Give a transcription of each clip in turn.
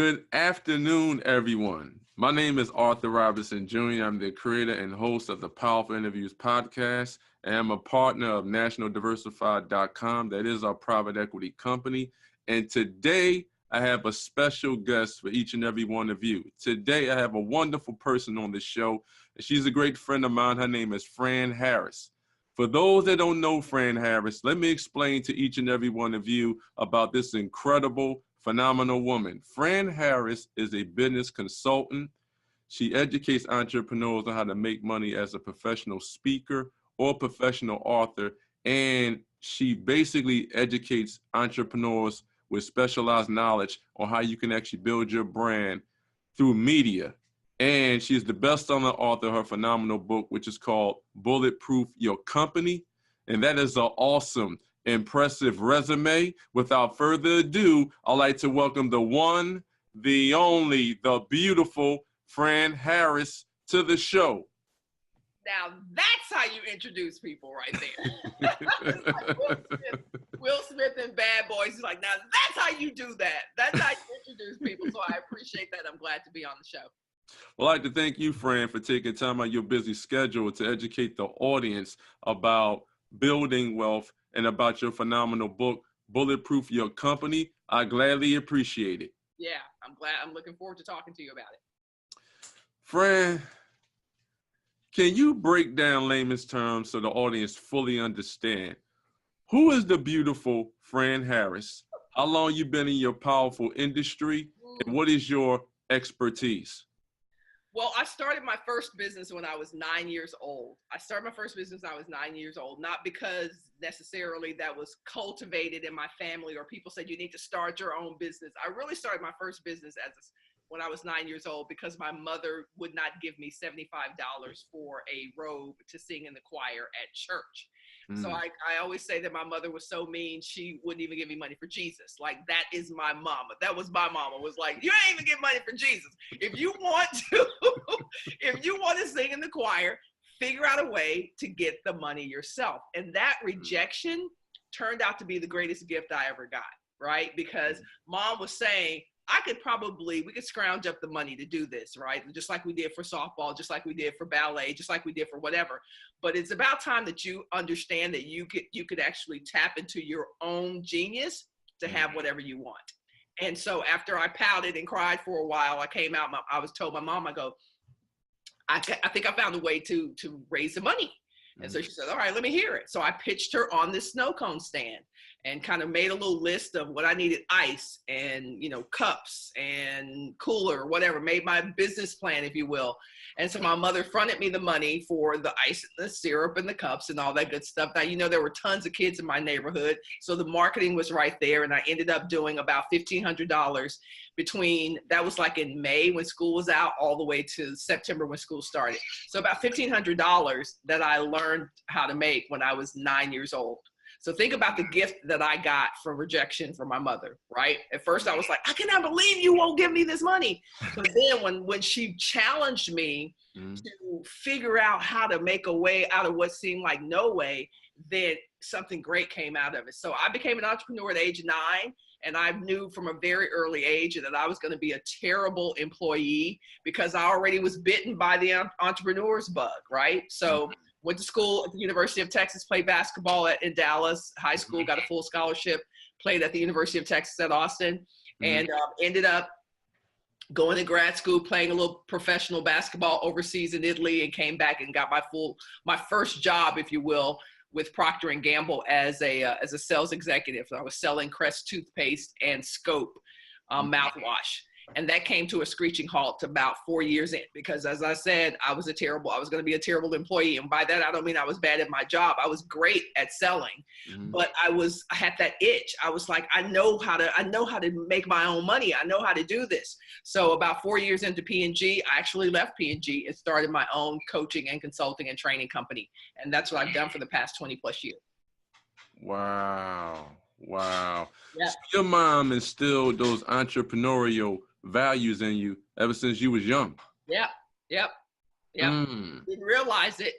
Good afternoon, everyone. My name is Arthur Robinson Jr. I'm the creator and host of the Powerful Interviews podcast, and I'm a partner of NationalDiversified.com. That is our private equity company. And today, I have a special guest for each and every one of you. Today, I have a wonderful person on the show, and she's a great friend of mine. Her name is Fran Harris. For those that don't know Fran Harris, let me explain to each and every one of you about this incredible, phenomenal woman. Fran Harris is a business consultant. She educates entrepreneurs on how to make money as a professional speaker or professional author, and she basically educates entrepreneurs with specialized knowledge on how you can actually build your brand through media. And she's the best-selling author of her phenomenal book, which is called Bulletproof Your Company. And that is an awesome, impressive resume. Without further ado, I'd like to welcome the one, the only, the beautiful Fran Harris to the show. Now that's how you introduce people right there. Like Will Smith and Bad Boys is like, now that's how you do that. That's how you introduce people. So I appreciate that. I'm glad to be on the show. Well, I'd like to thank you, Fran, for taking time out of your busy schedule to educate the audience about building wealth and about your phenomenal book, Bulletproof Your Company. I gladly appreciate it. Yeah, I'm glad. I'm looking forward to talking to you about it. Fran, can you break down layman's terms so the audience fully understand? Who is the beautiful Fran Harris? How long you been in your powerful industry? And what is your expertise? Well, I started my first business when I was 9 years old. I started my first business when I was 9 years old, not because necessarily that was cultivated in my family or people said you need to start your own business. I really started my first business when I was 9 years old because my mother would not give me $75 for a robe to sing in the choir at church. So I always say that my mother was so mean, she wouldn't even give me money for Jesus. Like, that is my mama. That was my mama, was like, you ain't even give money for Jesus. If you want to sing in the choir, figure out a way to get the money yourself. And that rejection turned out to be the greatest gift I ever got, right? Because mom was saying, we could scrounge up the money to do this, right? Just like we did for softball, just like we did for ballet, just like we did for whatever. But it's about time that you understand that you could actually tap into your own genius to have whatever you want. And so after I pouted and cried for a while, I came out, I was told my mom, I think I found a way to raise the money. And so she said, all right, let me hear it. So I pitched her on this snow cone stand and kind of made a little list of what I needed: ice and, cups and cooler, whatever, made my business plan, if you will. And so my mother fronted me the money for the ice and the syrup and the cups and all that good stuff. Now, there were tons of kids in my neighborhood, so the marketing was right there. And I ended up doing about $1,500 that was like in May when school was out, all the way to September when school started. So about $1,500 that I learned how to make when I was 9 years old. So think about the gift that I got from rejection from my mother, right? At first I was like, I cannot believe you won't give me this money. But then when she challenged me to figure out how to make a way out of what seemed like no way, then something great came out of it. So I became an entrepreneur at age 9. And I knew from a very early age that I was going to be a terrible employee because I already was bitten by the entrepreneur's bug, right? So went to school at the University of Texas, played basketball in Dallas high school, got a full scholarship, played at the University of Texas at Austin, and ended up going to grad school, playing a little professional basketball overseas in Italy, and came back and got my first job, if you will, with Procter Gamble as a sales executive. So I was selling Crest toothpaste and Scope mouthwash. And that came to a screeching halt about 4 years in, because as I said, I was going to be a terrible employee. And by that, I don't mean I was bad at my job. I was great at selling, but I had that itch. I was like, I know how to make my own money. I know how to do this. So about 4 years into P&G, I actually left P&G and started my own coaching and consulting and training company. And that's what I've done for the past 20 plus years. Wow. Wow. Yeah. So your mom instilled those entrepreneurial values in you ever since you was young. Yeah. Yep. Yep. Didn't realize it.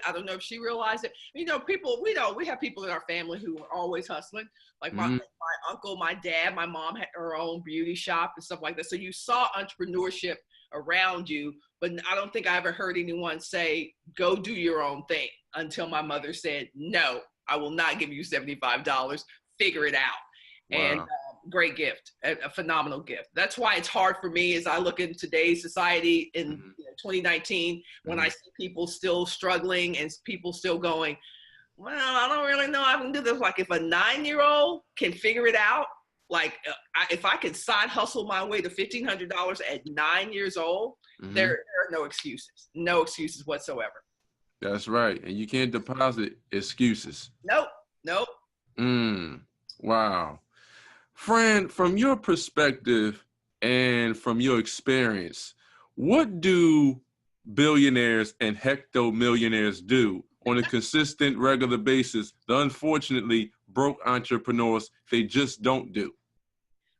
I don't know if she realized it. You know, we have people in our family who are always hustling. Like my uncle, my dad, my mom had her own beauty shop and stuff like that. So you saw entrepreneurship around you, but I don't think I ever heard anyone say, go do your own thing, until my mother said, no, I will not give you $75. Figure it out. Wow. And great gift, a phenomenal gift. That's why it's hard for me as I look in today's society in 2019, when I see people still struggling and people still going, well, I don't really know I can do this. Like if a 9-year-old can figure it out, like if I could side hustle my way to $1,500 at 9 years old, there are no excuses whatsoever. That's right. And you can't deposit excuses. Nope. Wow. Fran, from your perspective and from your experience, what do billionaires and hecto-millionaires do on a consistent, regular basis that unfortunately broke entrepreneurs, they just don't do?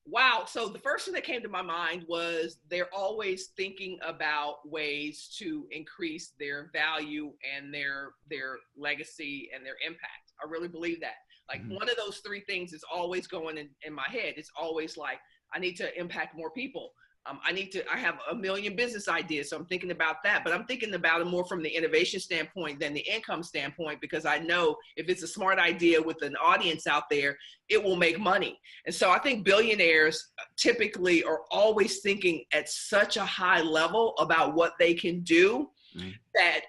Wow. So the first thing that came to my mind was they're always thinking about ways to increase their value and their legacy and their impact. I really believe that. Like one of those three things is always going in my head. It's always like, I need to impact more people. I have a million business ideas. So I'm thinking about that, but I'm thinking about it more from the innovation standpoint than the income standpoint, because I know if it's a smart idea with an audience out there, it will make money. And so I think billionaires typically are always thinking at such a high level about what they can do that,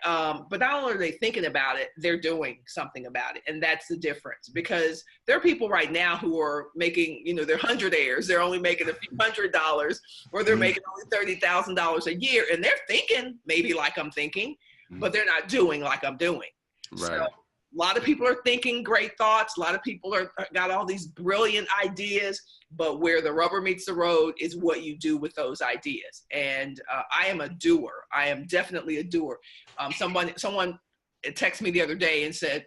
but not only are they thinking about it, they're doing something about it. And that's the difference, because there are people right now who are making, they're hundredaires. They're only making a few $100s, or they're making only $30,000 a year. And they're thinking maybe like I'm thinking, but they're not doing like I'm doing. Right. So a lot of people are thinking great thoughts. A lot of people got all these brilliant ideas, but where the rubber meets the road is what you do with those ideas. And I am a doer. I am definitely a doer. Someone texted me the other day and said,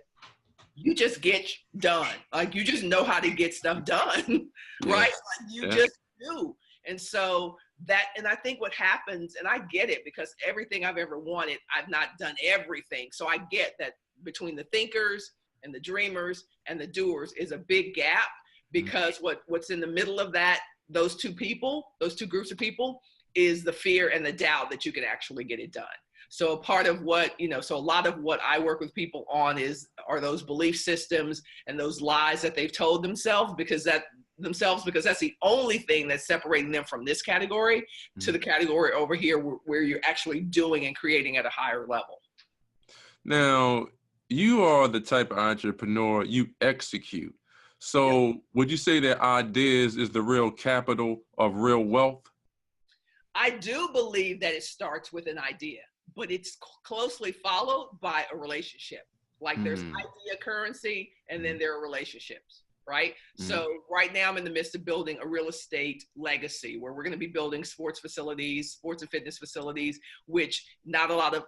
you just get done. Like you just know how to get stuff done, right? Like you just do. And so and I think what happens, and I get it, because everything I've ever wanted, I've not done everything. So I get that between the thinkers and the dreamers and the doers is a big gap, because what's in the middle of that, those two groups of people, is the fear and the doubt that you can actually get it done. So a part of what, so a lot of what I work with people on are those belief systems and those lies that they've told themselves, because that's the only thing that's separating them from this category to the category over here where you're actually doing and creating at a higher level. Now, you are the type of entrepreneur, you execute. So would you say that ideas is the real capital of real wealth? I do believe that it starts with an idea, but it's closely followed by a relationship. Like there's idea currency, and then there are relationships, right? So right now I'm in the midst of building a real estate legacy where we're going to be building sports and fitness facilities, which not a lot of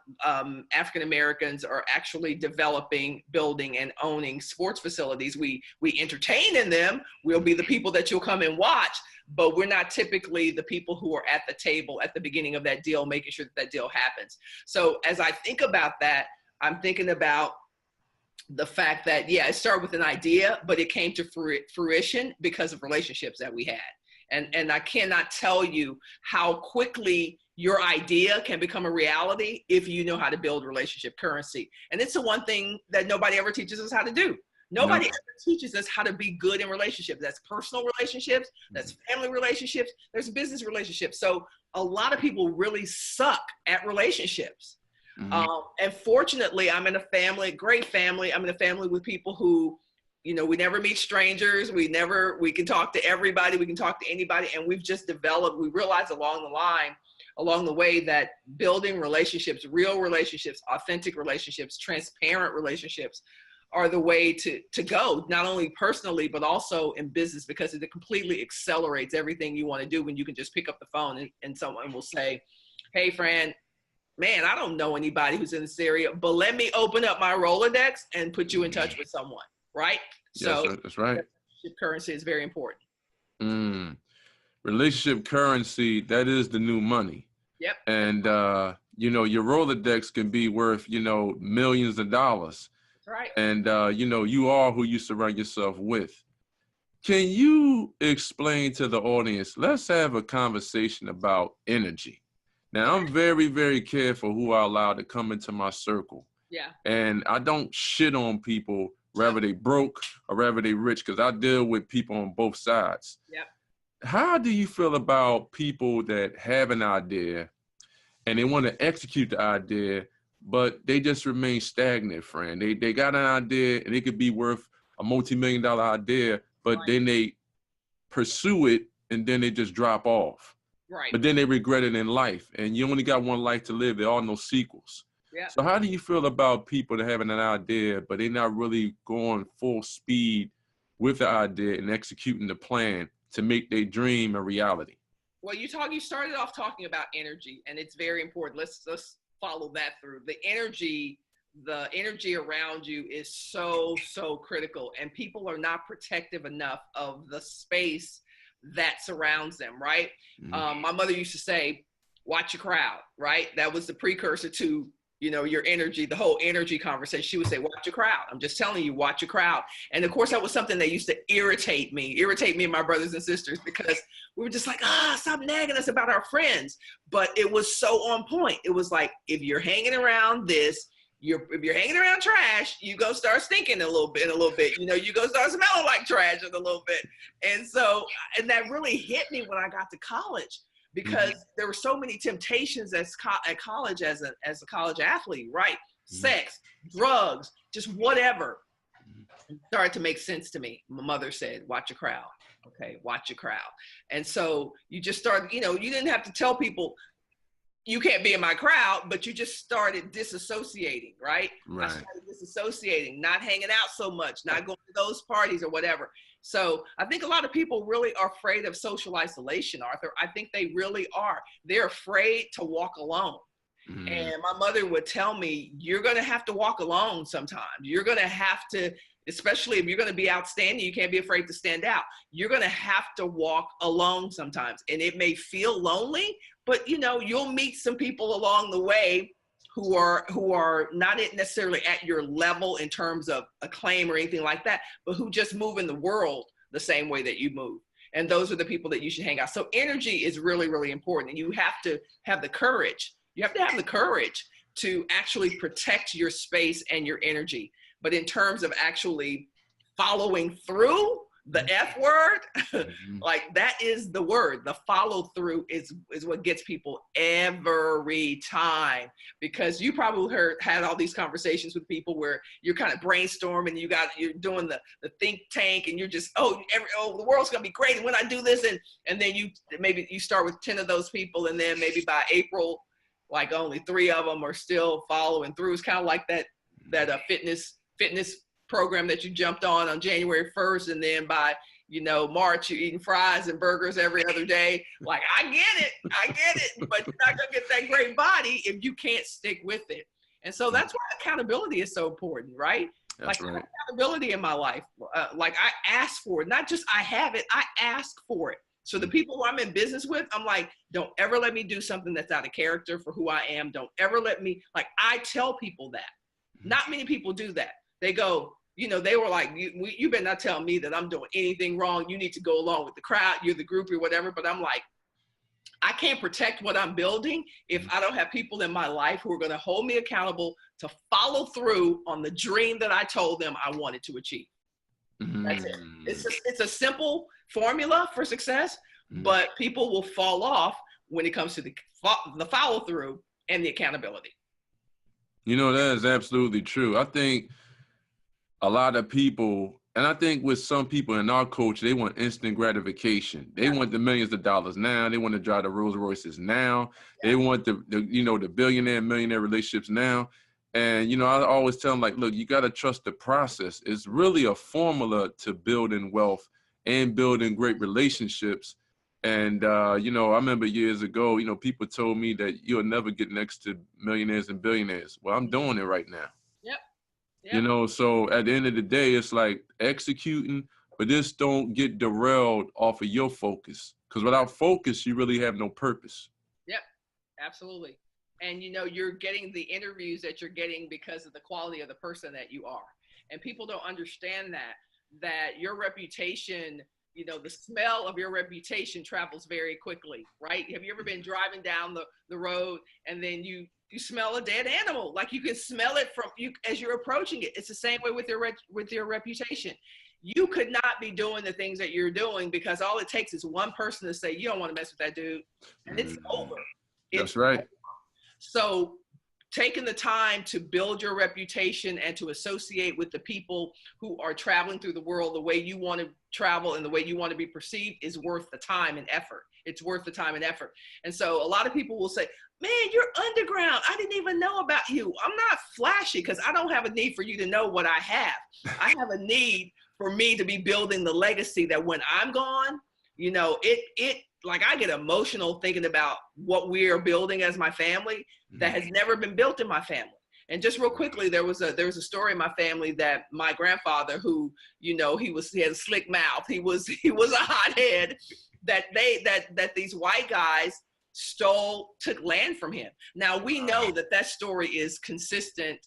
African Americans are actually developing, building, and owning sports facilities. We entertain in them. We'll be the people that you'll come and watch, but we're not typically the people who are at the table at the beginning of that deal, making sure that deal happens. So as I think about that, I'm thinking about the fact that, it started with an idea, but it came to fruition because of relationships that we had. And I cannot tell you how quickly your idea can become a reality if you know how to build relationship currency. And it's the one thing that nobody ever teaches us how to do. Nobody ever teaches us how to be good in relationships. That's personal relationships, that's family relationships, there's business relationships. So a lot of people really suck at relationships. And fortunately, I'm in a family, great family. I'm in a family with people who, we never meet strangers. We can talk to everybody. We can talk to anybody. And we've just developed, we realized along the way that building relationships, real relationships, authentic relationships, transparent relationships are the way to go, not only personally, but also in business, because it completely accelerates everything you want to do when you can just pick up the phone and someone will say, hey, Fran, man, I don't know anybody who's in this area, but let me open up my Rolodex and put you in touch with someone, right? Yes, So that's right. Relationship currency is very important. Relationship currency, that is the new money. Yep. And you know, your Rolodex can be worth, you know, millions of dollars. That's right. And, you know, you are who you surround yourself with. Can you explain to the audience, let's have a conversation about energy. Now, I'm very, very careful who I allow to come into my circle. Yeah. And I don't shit on people, whether they broke or whether they rich, because I deal with people on both sides. Yep. How do you feel about people that have an idea and they want to execute the idea, but they just remain stagnant, Fran? They got an idea and it could be worth a multi-million-dollar idea, but then they pursue it and then they just drop off. Right. But then they regret it in life, and you only got one life to live. There are no sequels. Yeah. So how do you feel about people that having an idea, but they're not really going full speed with the idea and executing the plan to make their dream a reality? Well, you started off talking about energy, and it's very important. Let's follow that through. The energy around you is so critical, and people are not protective enough of the space that surrounds them, right? Mm-hmm. My mother used to say, watch your crowd, right? That was the precursor to, you know, your energy, the whole energy conversation. She would say, watch your crowd. I'm just telling you, watch your crowd. And of course, that was something that used to irritate me and my brothers and sisters, because we were just like, stop nagging us about our friends. But it was so on point. It was like, if you're hanging around this, if you're hanging around trash, you go start stinking a little bit. You know, you go start smelling like trash in a little bit. And that really hit me when I got to college, because there were so many temptations at college as a college athlete, right? Sex, drugs, just whatever. It started to make sense to me. My mother said, watch your crowd. Okay, watch your crowd. And so you just started, you know, you didn't have to tell people, you can't be in my crowd, but you just started disassociating, right? I started disassociating, not hanging out so much, not going to those parties or whatever. So I think a lot of people really are afraid of social isolation, Arthur. I think they really are. They're afraid to walk alone. Mm-hmm. And my mother would tell me, you're going to have to walk alone sometimes. You're going to have to, especially if you're going to be outstanding, you can't be afraid to stand out. You're going to have to walk alone sometimes. And it may feel lonely, but you know, you'll meet some people along the way who are not necessarily at your level in terms of acclaim or anything like that, but who just move in the world the same way that you move. And those are the people that you should hang out. So energy is really, really important. And you have to have the courage. You have to have the courage to actually protect your space and your energy. But in terms of actually following through, the F word, like that is the word. The follow through is what gets people every time, because you probably had all these conversations with people where you're kind of brainstorming, you're doing the think tank, and you're just, the world's gonna be great, and when I do this, and then maybe you start with 10 of those people, and then maybe by April, like only 3 of them are still following through. It's kind of like that fitness program that you jumped on January 1st, and then by, you know, March, you're eating fries and burgers every other day. Like, I get it, but you're not gonna get that great body if you can't stick with it. And so that's why accountability is so important, right? That's right. Accountability in my life, like I ask for it, not just I have it, I ask for it. So the people who I'm in business with, I'm like, don't ever let me do something that's out of character for who I am. Don't ever let me, like, I tell people that. Not many people do that. They go, you know, they were like, you better not tell me that I'm doing anything wrong. You need to go along with the crowd. You're the groupie or whatever. But I'm like, I can't protect what I'm building if I don't have people in my life who are going to hold me accountable to follow through on the dream that I told them I wanted to achieve. That's it. It's a simple formula for success, but people will fall off when it comes to the follow through and the accountability. You know, that is absolutely true. I think a lot of people, and I think with some people in our culture, they want instant gratification. They want the millions of dollars now. They want to drive the Rolls Royces now. They want the billionaire and millionaire relationships now. And, you know, I always tell them, like, look, you got to trust the process. It's really a formula to building wealth and building great relationships. And, you know, I remember years ago, you know, people told me that you'll never get next to millionaires and billionaires. Well, I'm doing it right now. Yep. You know, so at the end of the day, it's like executing, but just don't get derailed off of your focus. Because without focus, you really have no purpose. Yep, absolutely. And, you know, you're getting the interviews that you're getting because of the quality of the person that you are. And people don't understand that your reputation, you know, the smell of your reputation travels very quickly, right? Have you ever been driving down the road and then you smell a dead animal? Like, you can smell it from you as you're approaching it. It's the same way with your reputation. You could not be doing the things that you're doing because all it takes is one person to say, you don't want to mess with that dude. And it's over. That's right. So taking the time to build your reputation and to associate with the people who are traveling through the world the way you want to travel and the way you want to be perceived is worth the time and effort. It's worth the time and effort. And so a lot of people will say, man, you're underground. I didn't even know about you. I'm not flashy because I don't have a need for you to know what I have. I have a need for me to be building the legacy that when I'm gone, you know, like, I get emotional thinking about what we are building as my family that has never been built in my family. And just real quickly, there was a story in my family that my grandfather, who, you know, he had a slick mouth. He was a hothead, that these white guys took land from him. Now, we know that story is consistent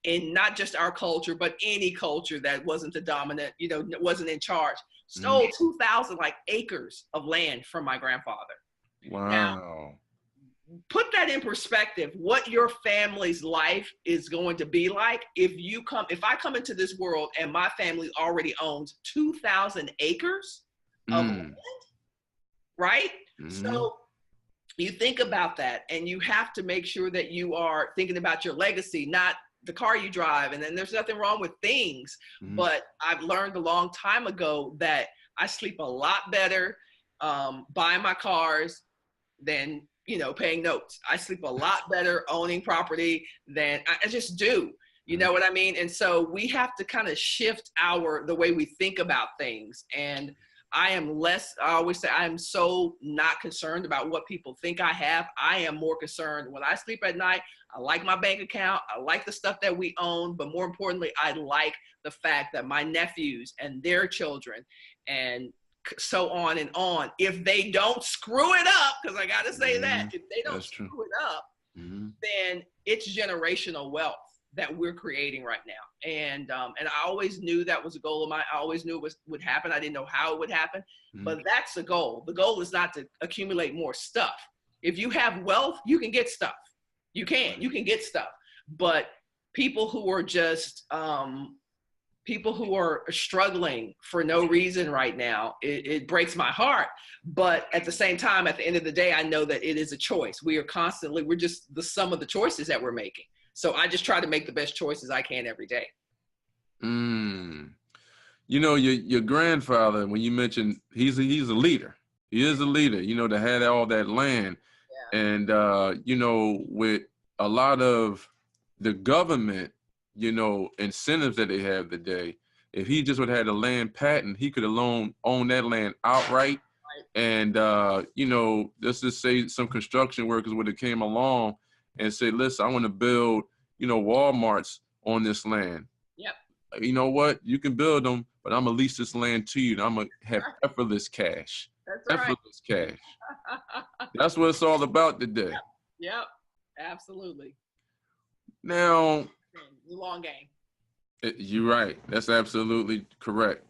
in not just our culture, but any culture that wasn't the dominant, you know, wasn't in charge. Stole 2,000 acres of land from my grandfather. Wow. Now, put that in perspective, what your family's life is going to be like if I come into this world and my family already owns 2,000 acres of land, right? So you think about that, and you have to make sure that you are thinking about your legacy, not the car you drive. And then there's nothing wrong with things, but I've learned a long time ago that I sleep a lot better buying my cars than, you know, paying notes. I sleep a lot better owning property than I just do. You know what I mean? And so we have to kind of shift the way we think about things. And I always say, I am so not concerned about what people think I have. I am more concerned when I sleep at night. I like my bank account. I like the stuff that we own. But more importantly, I like the fact that my nephews and their children and so on and on, if they don't screw it up, because I got to say that, if they don't screw it up, then it's generational wealth that we're creating right now. And I always knew that was a goal of mine. I always knew it would happen. I didn't know how it would happen, but that's the goal. The goal is not to accumulate more stuff. If you have wealth, you can get stuff. You can get stuff. But people who are just, people who are struggling for no reason right now, it breaks my heart. But at the same time, at the end of the day, I know that it is a choice. We're just the sum of the choices that we're making. So I just try to make the best choices I can every day. You know, your grandfather, when you mentioned he's a leader. He is a leader, you know, that had all that land. Yeah. And, you know, with a lot of the government, you know, incentives that they have today, if he just would have had a land patent, he could alone own that land outright. Right. And, you know, let's just say some construction workers would have came along and said, listen, I want to build, you know, Walmarts on this land. Yep. You know what? You can build them, but I'm going to lease this land to you, and I'm going to have effortless cash. That's effortless cash. That's what it's all about today. Yep. Absolutely. Now, the long game. You're right. That's absolutely correct.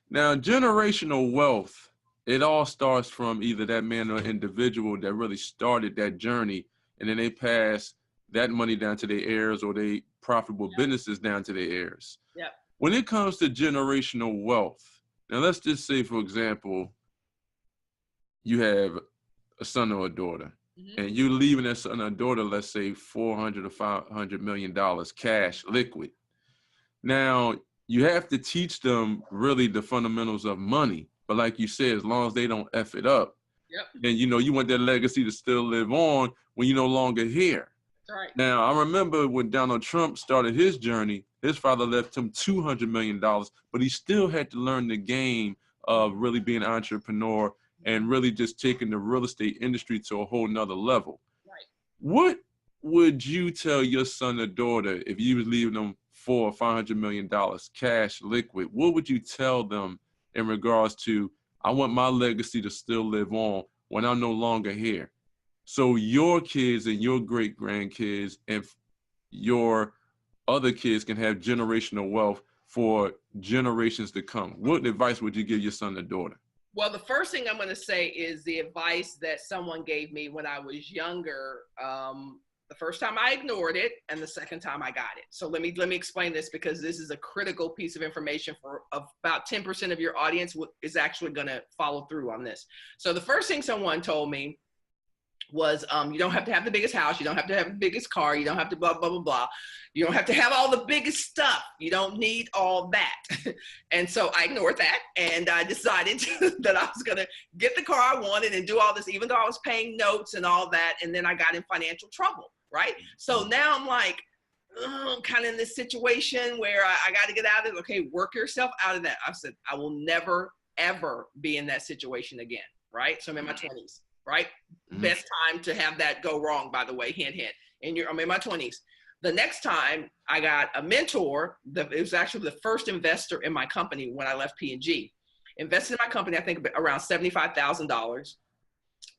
Now, generational wealth, it all starts from either that man or individual that really started that journey, and then they pass that money down to their heirs, or they profitable businesses down to their heirs. Yeah. When it comes to generational wealth, now let's just say, for example, you have a son or a daughter, and you're leaving that son or daughter, let's say $400 or $500 million cash, liquid. Now, you have to teach them really the fundamentals of money. But like you said, as long as they don't F it up, then, you know, you want that legacy to still live on when you're no longer here. That's right. Now, I remember when Donald Trump started his journey, his father left him $200 million, but he still had to learn the game of really being an entrepreneur and really just taking the real estate industry to a whole nother level. Right. What would you tell your son or daughter if you was leaving them $400 or $500 million cash, liquid? What would you tell them in regards to, I want my legacy to still live on when I'm no longer here? so your kids and your great grandkids and your other kids can have generational wealth for generations to come? What advice would you give your son or daughter? Well, the first thing I'm going to say is the advice that someone gave me when I was younger. The first time I ignored it, and the second time I got it. So let me explain this, because this is a critical piece of information for about 10% of your audience is actually going to follow through on this. So the first thing someone told me was, you don't have to have the biggest house. You don't have to have the biggest car. You don't have to blah, blah, blah, blah. You don't have to have all the biggest stuff. You don't need all that. And so I ignored that. And I decided that I was going to get the car I wanted and do all this, even though I was paying notes and all that. And then I got in financial trouble, right? So now I'm like, kind of in this situation where I got to get out of it. Okay, work yourself out of that. I said, I will never, ever be in that situation again, right? So I'm in my 20s. Right? Mm-hmm. Best time to have that go wrong, by the way, hint, hint. I'm in my 20s. The next time I got a mentor, it was actually the first investor in my company when I left P&G. Invested in my company, I think around $75,000.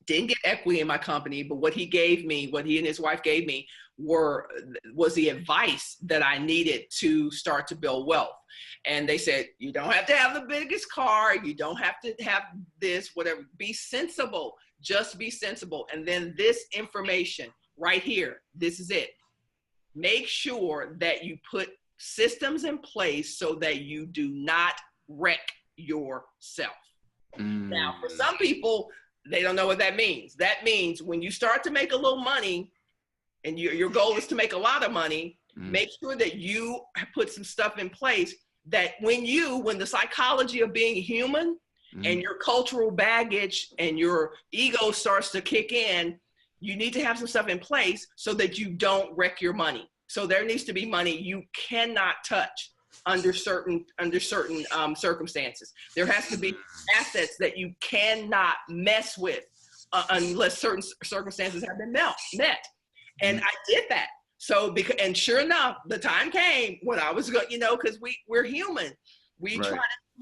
Didn't get equity in my company, but what he and his wife gave me was the advice that I needed to start to build wealth. And they said, you don't have to have the biggest car. You don't have to have this, whatever. Be sensible. Just be sensible. And then this information right here, this is it. Make sure that you put systems in place so that you do not wreck yourself. Now, for some people, they don't know what that means. That means when you start to make a little money and your goal is to make a lot of money, make sure that you put some stuff in place that when the psychology of being human and your cultural baggage and your ego starts to kick in, you need to have some stuff in place so that you don't wreck your money. So there needs to be money you cannot touch under certain circumstances. There has to be assets that you cannot mess with unless certain circumstances have been met. And I did that. So, and sure enough, the time came when I was going, because we're human. We're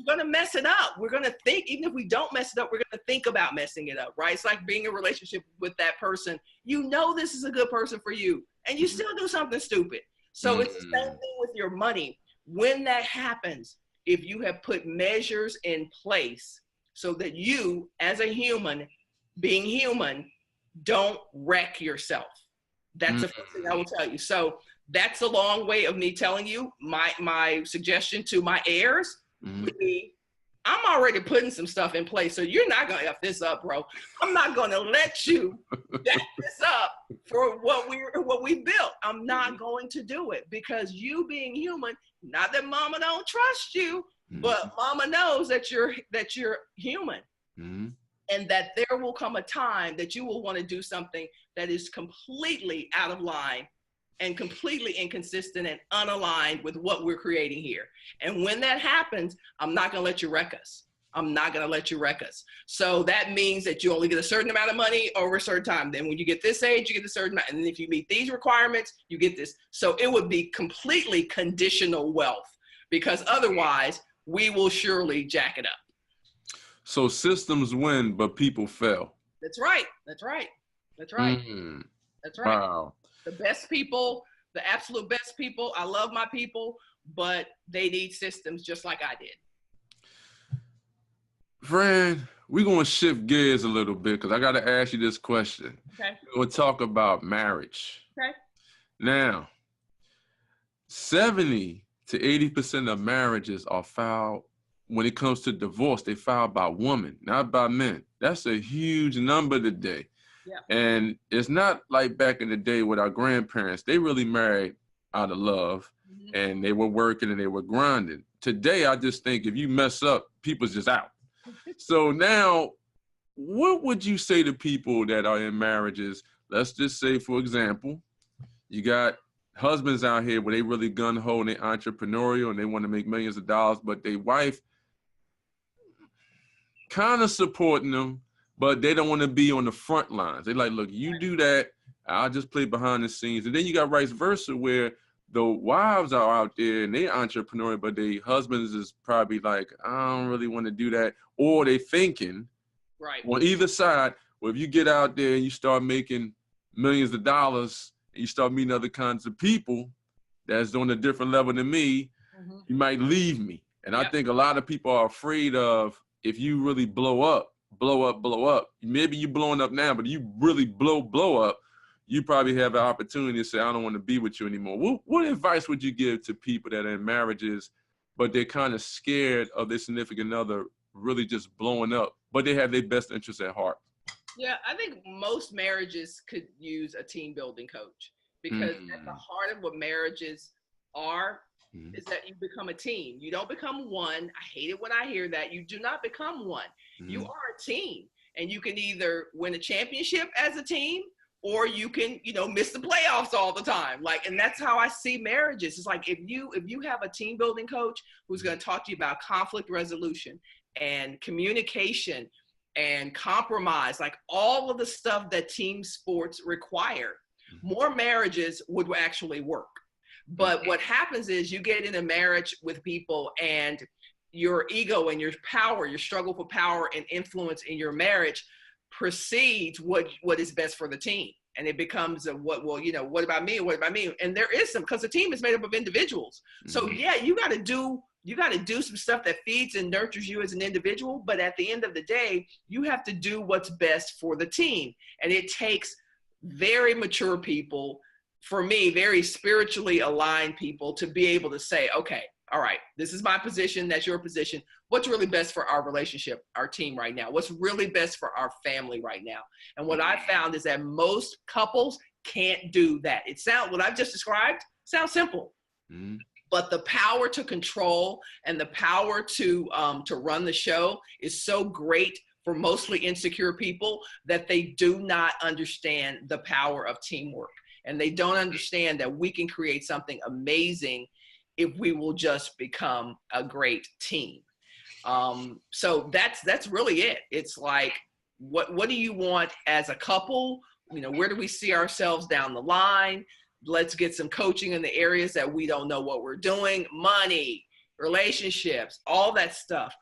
going to mess it up. We're going to think, even if we don't mess it up, we're going to think about messing it up, right? It's like being in a relationship with that person. This is a good person for you, and you still do something stupid. So it's the same thing with your money. When that happens, if you have put measures in place so that you, as a human, being human, don't wreck yourself. That's the first thing I will tell you. So that's a long way of me telling you. My suggestion to my heirs would be, I'm already putting some stuff in place, so you're not gonna F this up, bro. I'm not gonna let you jack this up for what we built. I'm not going to do it, because you being human, not that mama don't trust you, but mama knows that you're human. And that there will come a time that you will want to do something that is completely out of line and completely inconsistent and unaligned with what we're creating here. And when that happens, I'm not going to let you wreck us. I'm not going to let you wreck us. So that means that you only get a certain amount of money over a certain time. Then when you get this age, you get a certain amount. And then if you meet these requirements, you get this. So it would be completely conditional wealth, because otherwise we will surely jack it up. So systems win, but people fail. That's right. That's right. That's right. That's right. Wow. The best people, the absolute best people. I love my people, but they need systems just like I did. Fran, we're going to shift gears a little bit, because I got to ask you this question. Okay. We're going to talk about marriage. Okay. Now, 70 to 80% of marriages are filed. When it comes to divorce, they file by women, not by men. That's a huge number today. Yeah. And it's not like back in the day with our grandparents. They really married out of love, and they were working and they were grinding. Today, I just think if you mess up, people's just out. So now, what would you say to people that are in marriages? Let's just say, for example, you got husbands out here where they really gung-ho and they're entrepreneurial and they want to make millions of dollars, but their wife kind of supporting them, but they don't want to be on the front lines. They're like, look, you do that, I'll just play behind the scenes. And then you got vice versa, where the wives are out there and they're entrepreneurial, but their husbands is probably like, I don't really want to do that. Or they thinking, right, on either side, Well, if you get out there and you start making millions of dollars and you start meeting other kinds of people that's on a different level than me, you might leave me. And I think a lot of people are afraid of, if you really blow up, maybe you're blowing up now, but you really blow up, you probably have an opportunity to say, I don't want to be with you anymore. What advice would you give to people that are in marriages, but they're kind of scared of their significant other really just blowing up, but they have their best interests at heart? Yeah, I think most marriages could use a team building coach, because at the heart of what marriages are is that you become a team. You don't become one. I hate it when I hear that. You do not become one. You are a team, and you can either win a championship as a team, or you can, miss the playoffs all the time. And that's how I see marriages. It's like, if you have a team building coach who's going to talk to you about conflict resolution and communication and compromise, like all of the stuff that team sports require, more marriages would actually work. But what happens is you get in a marriage with people, and your ego and your power, your struggle for power and influence in your marriage precedes what is best for the team. And it becomes what about me? What about me? And there is some, because the team is made up of individuals. So yeah, you got to do some stuff that feeds and nurtures you as an individual. But at the end of the day, you have to do what's best for the team. And it takes very mature people, for me, very spiritually aligned people, to be able to say, okay, all right, this is my position, that's your position. What's really best for our relationship, our team right now? What's really best for our family right now? And what I found is that most couples can't do that. What I've just described sounds simple, but the power to control and the power to run the show is so great for mostly insecure people that they do not understand the power of teamwork. And they don't understand that we can create something amazing if we will just become a great team. So that's really it. It's like, what do you want as a couple? Where do we see ourselves down the line? Let's get some coaching in the areas that we don't know what we're doing. Money, relationships, all that stuff.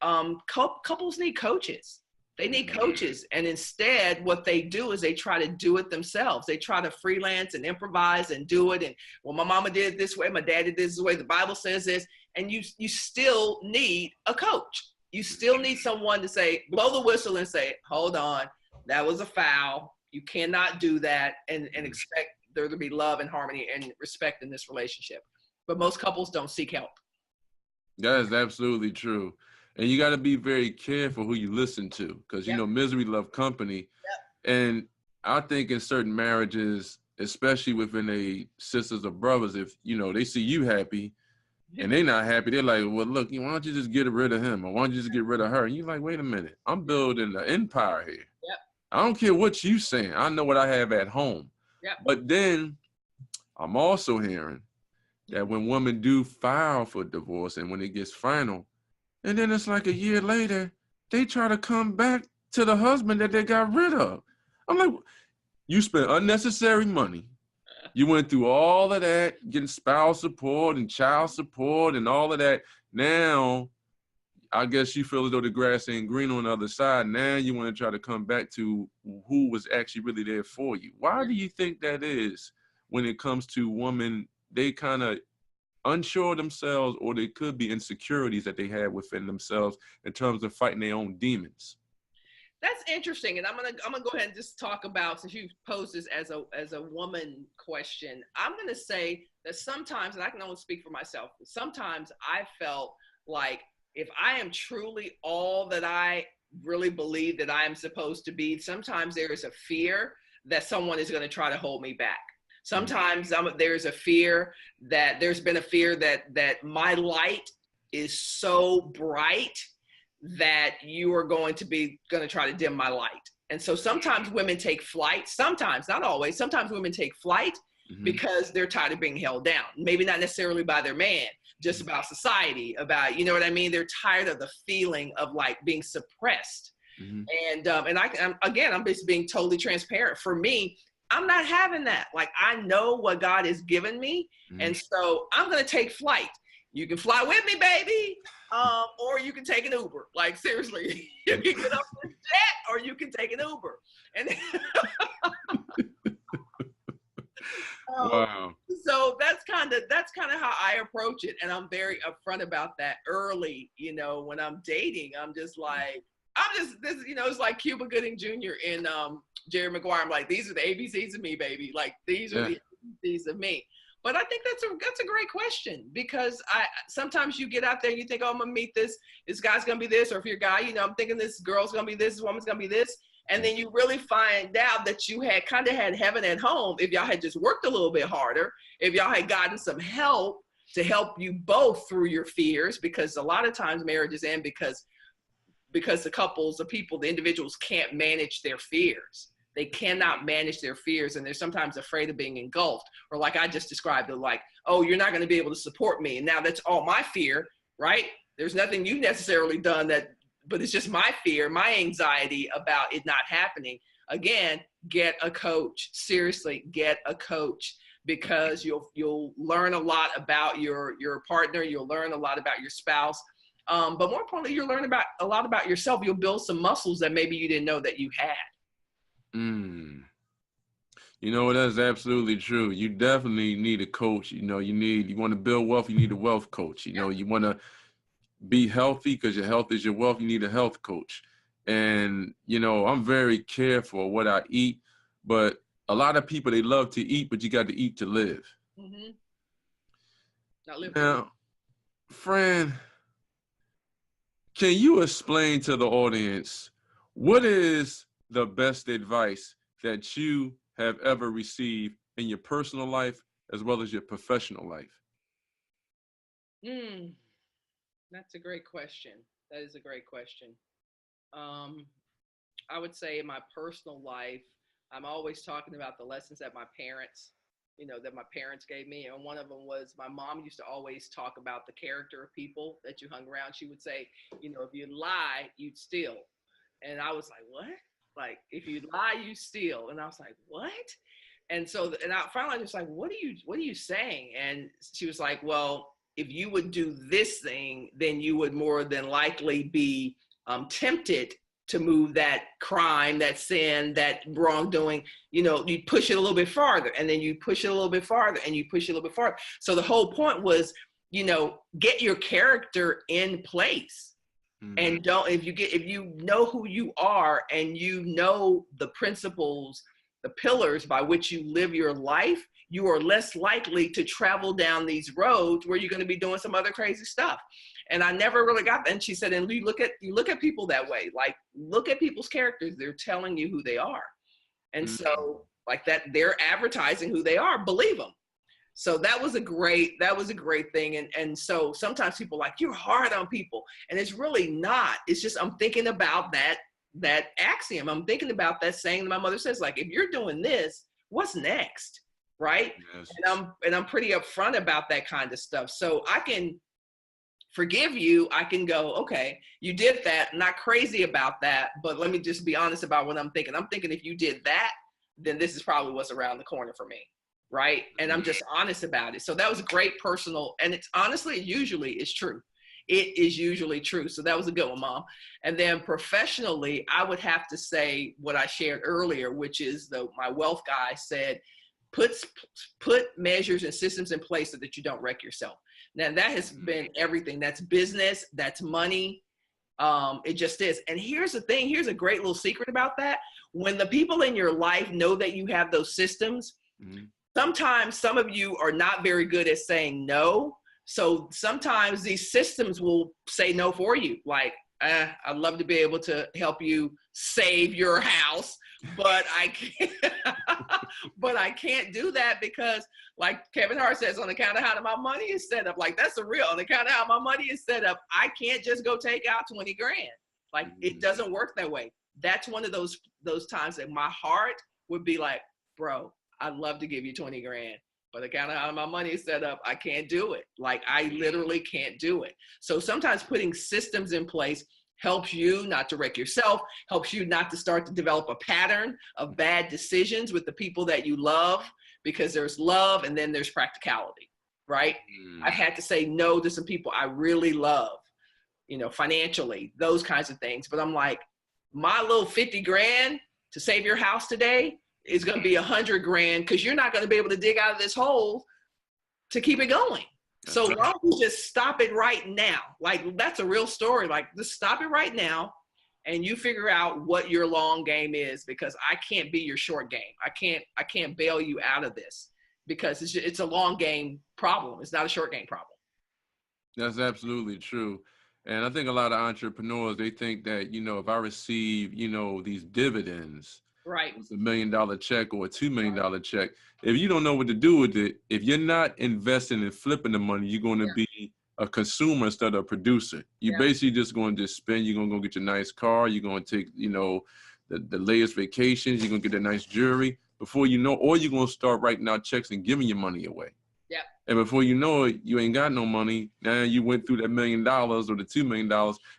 Couples need coaches. They need coaches. And instead, what they do is they try to do it themselves. They try to freelance and improvise and do it. And, well, my mama did it this way, my dad did this way, the Bible says this. And you still need a coach. You still need someone to say, blow the whistle and say, hold on, that was a foul. You cannot do that, and expect there to be love and harmony and respect in this relationship. But most couples don't seek help. That is absolutely true. And you got to be very careful who you listen to, because, misery loves company. And I think in certain marriages, especially within a sisters or brothers, if, they see you happy and they're not happy, they're like, well, look, why don't you just get rid of him? Or why don't you just get rid of her? And you're like, wait a minute, I'm building an empire here. I don't care what you're saying. I know what I have at home. But then I'm also hearing that when women do file for divorce and when it gets final, and then it's like a year later, they try to come back to the husband that they got rid of. I'm like, you spent unnecessary money. You went through all of that, getting spouse support and child support and all of that. Now, I guess you feel as though the grass ain't green on the other side. Now you want to try to come back to who was actually really there for you. Why do you think that is when it comes to women? They kind of unsure of themselves, or they could be insecurities that they have within themselves in terms of fighting their own demons. That's interesting, and I'm gonna go ahead and just talk about, since you posed this as a woman question, I'm gonna say that sometimes, and I can only speak for myself, sometimes I felt like if I am truly all that I really believe that I am supposed to be, sometimes there is a fear that someone is going to try to hold me back. Sometimes there's a fear that that my light is so bright that you are going to try to dim my light. And so sometimes women take flight, sometimes, not always, sometimes women take flight because they're tired of being held down. Maybe not necessarily by their man, just about society, about, you know what I mean? They're tired of the feeling of like being suppressed. And I'm just being totally transparent. For me, I'm not having that. Like, I know what God has given me. And so I'm going to take flight. You can fly with me, baby, or you can take an Uber. Like, seriously, you can get up this jet, or you can take an Uber. And wow. So that's kind of how I approach it, and I'm very upfront about that early. You know, when I'm dating, this, you know, it's like Cuba Gooding Jr. in Jerry Maguire. I'm like, these are the ABCs of me, baby. Like, these are the ABCs of me. But I think that's a great question, because sometimes you get out there and you think, oh, I'm gonna meet this guy's gonna be this, or if you're a guy, you know, I'm thinking this girl's gonna be this woman's gonna be this, and then you really find out that you had kind of had heaven at home if y'all had just worked a little bit harder, if y'all had gotten some help to help you both through your fears, because a lot of times marriages end because the individuals can't manage their fears. They cannot manage their fears, and they're sometimes afraid of being engulfed, or like I just described it, like, oh, you're not going to be able to support me, and now that's all my fear, right? There's nothing you necessarily done but it's just my fear, my anxiety about it not happening. Again, get a coach. Seriously, get a coach, because you'll learn a lot about your partner. You'll learn a lot about your spouse. But more importantly, you'll learn a lot about yourself. You'll build some muscles that maybe you didn't know that you had. You know, that's absolutely true. You definitely need a coach. You know, you want to build wealth, you need a wealth coach. You know, you want to be healthy because your health is your wealth. You need a health coach. And, you know, I'm very careful what I eat, but a lot of people, they love to eat, but you got to eat to live. Mm-hmm. Not live. Now, Fran, can you explain to the audience, what is the best advice that you have ever received in your personal life as well as your professional life? That's a great question. That is a great question. I would say in my personal life, I'm always talking about the lessons that my parents gave me. And one of them was, my mom used to always talk about the character of people that you hung around. She would say, you know, if you lie, you'd steal. And I was like, what? Like, if you lie, you steal. And I was like, what? And so, and I finally was like, what are you saying? And she was like, well, if you would do this thing, then you would more than likely be tempted to move that crime, that sin, that wrongdoing. You know, you push it a little bit farther, and then you push it a little bit farther, and you push it a little bit farther. So the whole point was, you know, get your character in place. And if you know who you are, and you know the principles, the pillars by which you live your life, you are less likely to travel down these roads where you're going to be doing some other crazy stuff. And I never really got that. And she said, and you look at people that way, like, look at people's characters. They're telling you who they are. And so, like, that, they're advertising who they are, believe them. So that was a great thing. And so sometimes people are like, you're hard on people. And it's really not. It's just, I'm thinking about that axiom. I'm thinking about that saying that my mother says, like, if you're doing this, what's next? Right? Yes. And I'm pretty upfront about that kind of stuff. So I can forgive you. I can go, okay, you did that. I'm not crazy about that, but let me just be honest about what I'm thinking. I'm thinking, if you did that, then this is probably what's around the corner for me. Right? And I'm just honest about it. So that was a great personal, and it's honestly, usually is true. It is usually true. So that was a good one, Mom. And then professionally, I would have to say what I shared earlier, which is my wealth guy said, put measures and systems in place so that you don't wreck yourself. Now that has been everything. That's business, that's money. It just is. And here's the thing, here's a great little secret about that. When the people in your life know that you have those systems, sometimes some of you are not very good at saying no. So sometimes these systems will say no for you. Like, I'd love to be able to help you save your house, but I can't do that because, like Kevin Hart says, on account of how my money is set up, like, that's the real, on account of how my money is set up, I can't just go take out 20 grand. Like, it doesn't work that way. That's one of those times that my heart would be like, bro, I'd love to give you 20 grand. But the kind of how my money is set up, I can't do it. Like, I literally can't do it. So sometimes putting systems in place helps you not to wreck yourself, helps you not to start to develop a pattern of bad decisions with the people that you love, because there's love and then there's practicality. right? I've had to say no to some people I really love, financially, those kinds of things. But I'm like, my little 50 grand to save your house today is going to be 100 grand because you're not going to be able to dig out of this hole to keep it going. So why don't we just stop it right now? Like, that's a real story. Like, just stop it right now and you figure out what your long game is, because I can't be your short game. I can't bail you out of this because it's a long game problem. It's not a short game problem. That's absolutely true. And I think a lot of entrepreneurs, they think that, if I receive, these dividends, right, it's $1 million check or a $2 million check. If you don't know what to do with it, if you're not investing and flipping the money, you're going to be a consumer instead of a producer. You're basically just going to spend. You're going to go get your nice car. You're going to take, the latest vacations. You're going to get the nice jewelry before you know, or you're going to start writing out checks and giving your money away. Yeah. And before you know it, you ain't got no money. Now you went through that $1 million or the $2 million,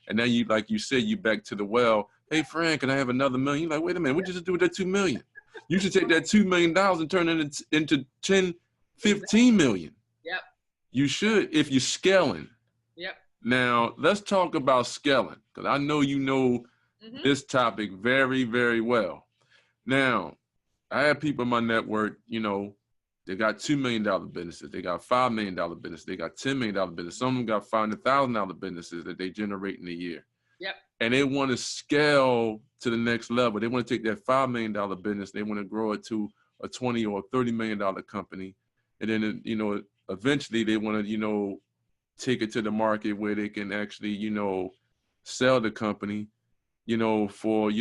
and now you, like you said, you back to the well. Hey, Fran, can I have another million? You're like, wait a minute, what did you just do with that $2 million? You should take that $2 million and turn it into 10, 15 million. Yep. You should, if you're scaling. Yep. Now, let's talk about scaling, because I know you know this topic very, very well. Now, I have people in my network, they got $2 million businesses. They got $5 million businesses. They got $10 million businesses. Some of them got $500,000 businesses that they generate in a year. Yep. And they want to scale to the next level. They want to take that $5 million business. They want to grow it to a $20 or $30 million company. And then, eventually they want to, take it to the market where they can actually, sell the company, for,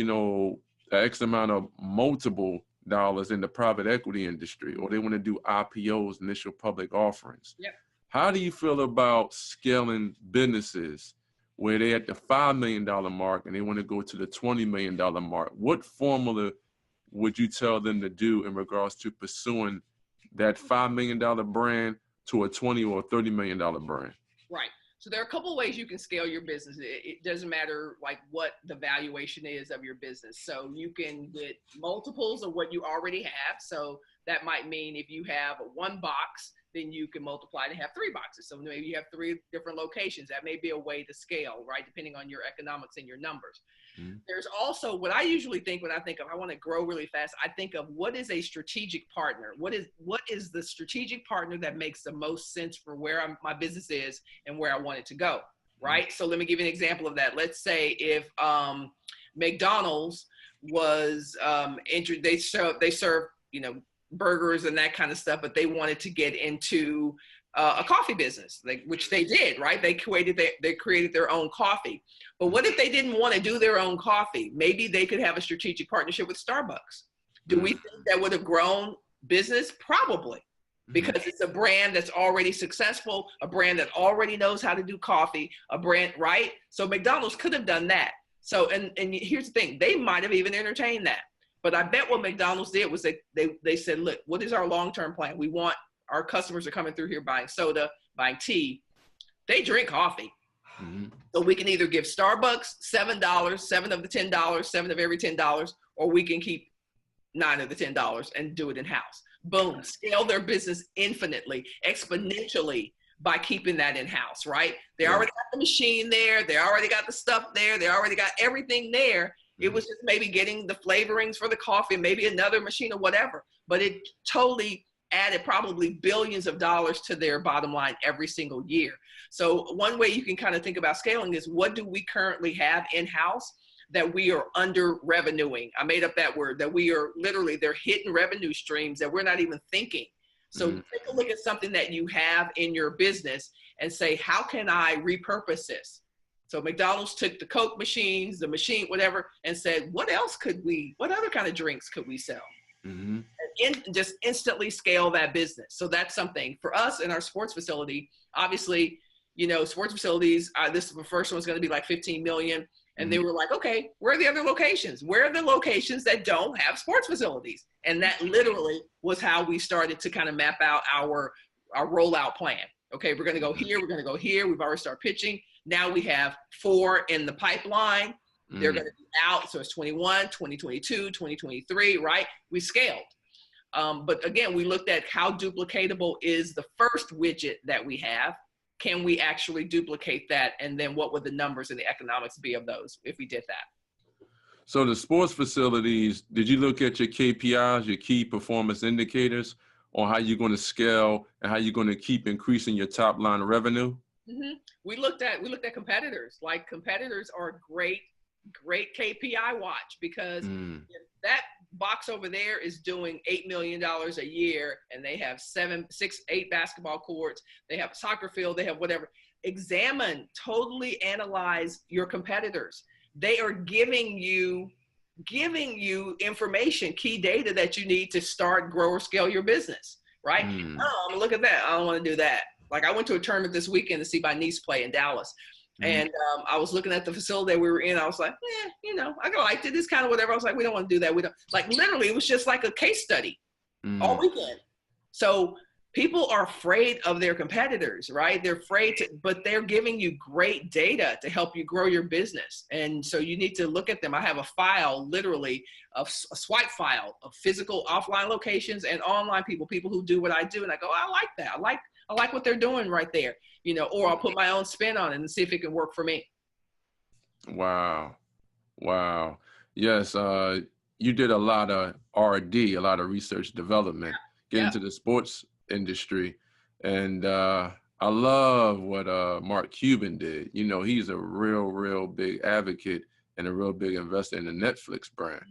X amount of multiple dollars in the private equity industry, or they want to do IPOs, initial public offerings. Yep. How do you feel about scaling businesses where they're at the $5 million mark and they want to go to the $20 million mark? What formula would you tell them to do in regards to pursuing that $5 million brand to a $20 or $30 million brand? Right. So there are a couple of ways you can scale your business. It doesn't matter like what the valuation is of your business. So you can get multiples of what you already have. So that might mean if you have one box, then you can multiply to have 3 boxes. So maybe you have 3 different locations. That may be a way to scale, right? Depending on your economics and your numbers. Mm-hmm. There's also what I usually think when I think of, I want to grow really fast. I think of what is a strategic partner? What is the strategic partner that makes the most sense for where my business is and where I want it to go, right? Mm-hmm. So let me give you an example of that. Let's say if McDonald's was they serve burgers and that kind of stuff, but they wanted to get into a coffee business, which they did, right? They created their own coffee. But what if they didn't want to do their own coffee? Maybe they could have a strategic partnership with Starbucks. Do we think that would have grown business? Probably, because it's a brand that's already successful, a brand that already knows how to do coffee, a brand, right? So McDonald's could have done that. So, and here's the thing, they might have even entertained that. But I bet what McDonald's did was they said, look, what is our long-term plan? We want our customers are coming through here buying soda, buying tea. They drink coffee. Mm-hmm. So we can either give Starbucks $7, 7 of the $10, 7 of every $10, or we can keep 9 of the $10 and do it in-house. Boom, scale their business infinitely, exponentially by keeping that in-house, right? They already got the machine there. They already got the stuff there. They already got everything there. It was just maybe getting the flavorings for the coffee, maybe another machine or whatever, but it totally added probably billions of dollars to their bottom line every single year. So one way you can kind of think about scaling is, what do we currently have in-house that we are under revenuing? I made up that word, that we are literally, they're hidden revenue streams that we're not even thinking. So take a look at something that you have in your business and say, how can I repurpose this? So McDonald's took the Coke machines, the machine, whatever, and said, what other kind of drinks could we sell? Mm-hmm. And just instantly scale that business. So that's something for us in our sports facility. Obviously, sports facilities, this the first one's going to be like 15 million. And they were like, okay, where are the other locations? Where are the locations that don't have sports facilities? And that literally was how we started to kind of map out our rollout plan. Okay, we're going to go here. We're going to go here. We've already started pitching. Now we have 4 in the pipeline. They're going to be out. So it's 21, 2022, 2023, right? We scaled. But again, we looked at how duplicatable is the first widget that we have. Can we actually duplicate that? And then what would the numbers and the economics be of those if we did that? So the sports facilities, did you look at your KPIs, your key performance indicators, on how you're going to scale and how you're going to keep increasing your top line revenue? Mm-hmm. We looked at competitors. Like, competitors are a great KPI watch, because if that box over there is doing $8 million a year and they have 8 basketball courts, they have a soccer field, they have whatever. Totally analyze your competitors. They are giving you information, key data that you need to start, grow, or scale your business, right? Oh, look at that. I don't want to do that. Like, I went to a tournament this weekend to see my niece play in Dallas. And I was looking at the facility that we were in. I was like, I liked it. It's kind of whatever. I was like, we don't want to do that. We don't, like, literally, it was just like a case study all weekend. So people are afraid of their competitors, right? They're afraid but they're giving you great data to help you grow your business. And so you need to look at them. I have a file, literally a swipe file of physical offline locations and online people who do what I do. And I go, I like that. I like what they're doing right there, or I'll put my own spin on it and see if it can work for me. Wow. Yes. You did a lot of R&D, a lot of research development, get into the sports industry. And I love what Mark Cuban did. He's a real big advocate and a real big investor in the Netflix brand.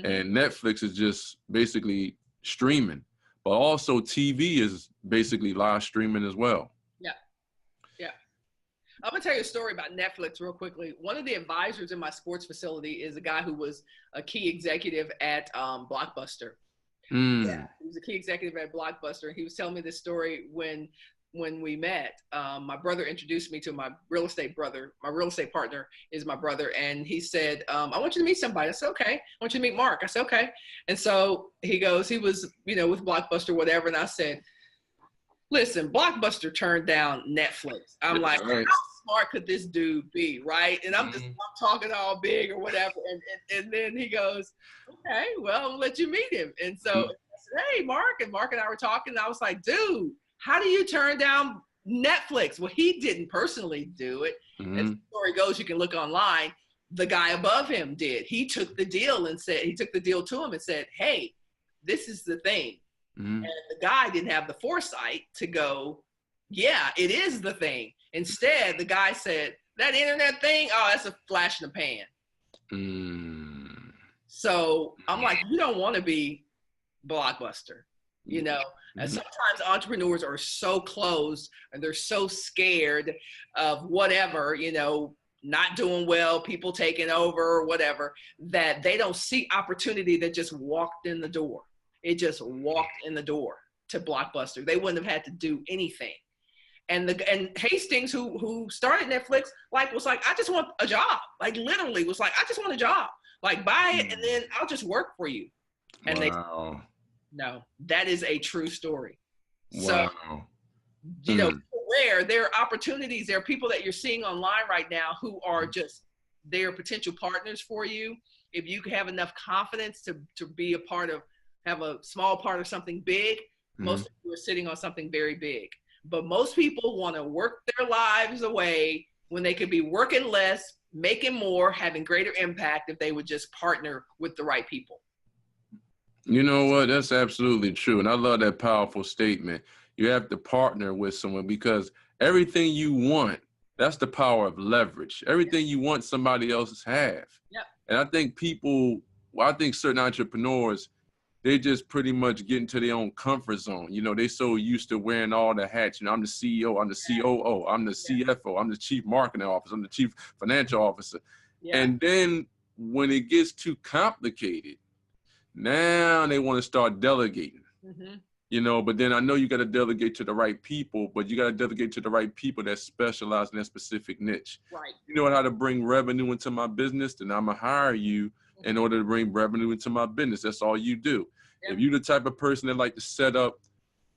And Netflix is just basically streaming, but also TV is basically live streaming as well. Yeah. I'm gonna tell you a story about Netflix real quickly. One of the advisors in my sports facility is a guy who was a key executive at Blockbuster. Yeah, he was a key executive at Blockbuster. He was telling me this story when we met. My brother introduced me to my real estate brother. My real estate partner is my brother. And he said, I want you to meet somebody. I said, okay. I want you to meet Mark. I said, okay. And so he goes, he was, with Blockbuster, whatever. And I said, listen, Blockbuster turned down Netflix. I'm like, how smart could this dude be, right? And I'm talking all big or whatever. And then he goes, okay, well, I'll let you meet him. And so I said, hey, Mark. And Mark and I were talking. And I was like, dude, how do you turn down Netflix? Well, he didn't personally do it. As the story goes, you can look online. The guy above him did. He took the deal to him and said, hey, this is the thing. And the guy didn't have the foresight to go, yeah, it is the thing. Instead, the guy said, that internet thing, oh, that's a flash in the pan. So I'm like, you don't want to be Blockbuster, And sometimes entrepreneurs are so closed and they're so scared of whatever, not doing well, people taking over, whatever, that they don't see opportunity that just walked in the door. It just walked in the door to Blockbuster. They wouldn't have had to do anything. And Hastings, who started Netflix, was like, I just want a job. Like, literally was like, I just want a job. Like, buy it and then I'll just work for you. And no, that is a true story. So, where there are opportunities, there are people that you're seeing online right now who are just, they're potential partners for you. If you have enough confidence to be have a small part of something big, most of you are sitting on something very big. But most people want to work their lives away when they could be working less, making more, having greater impact if they would just partner with the right people. You know what? That's absolutely true. And I love that powerful statement. You have to partner with someone because everything you want, that's the power of leverage. Everything you want, somebody else have. Yep. And I think certain entrepreneurs, they just pretty much get into their own comfort zone. They so used to wearing all the hats. I'm the CEO, I'm the COO, I'm the CFO, I'm the chief marketing officer, I'm the chief financial officer. Yeah. And then when it gets too complicated, now they want to start delegating. But then I know you got to delegate to the right people, but you got to delegate to the right people that specialize in that specific niche. Right. You know how to bring revenue into my business, then I'm going to hire you in order to bring revenue into my business. That's all you do. Yep. If you're the type of person that like to set up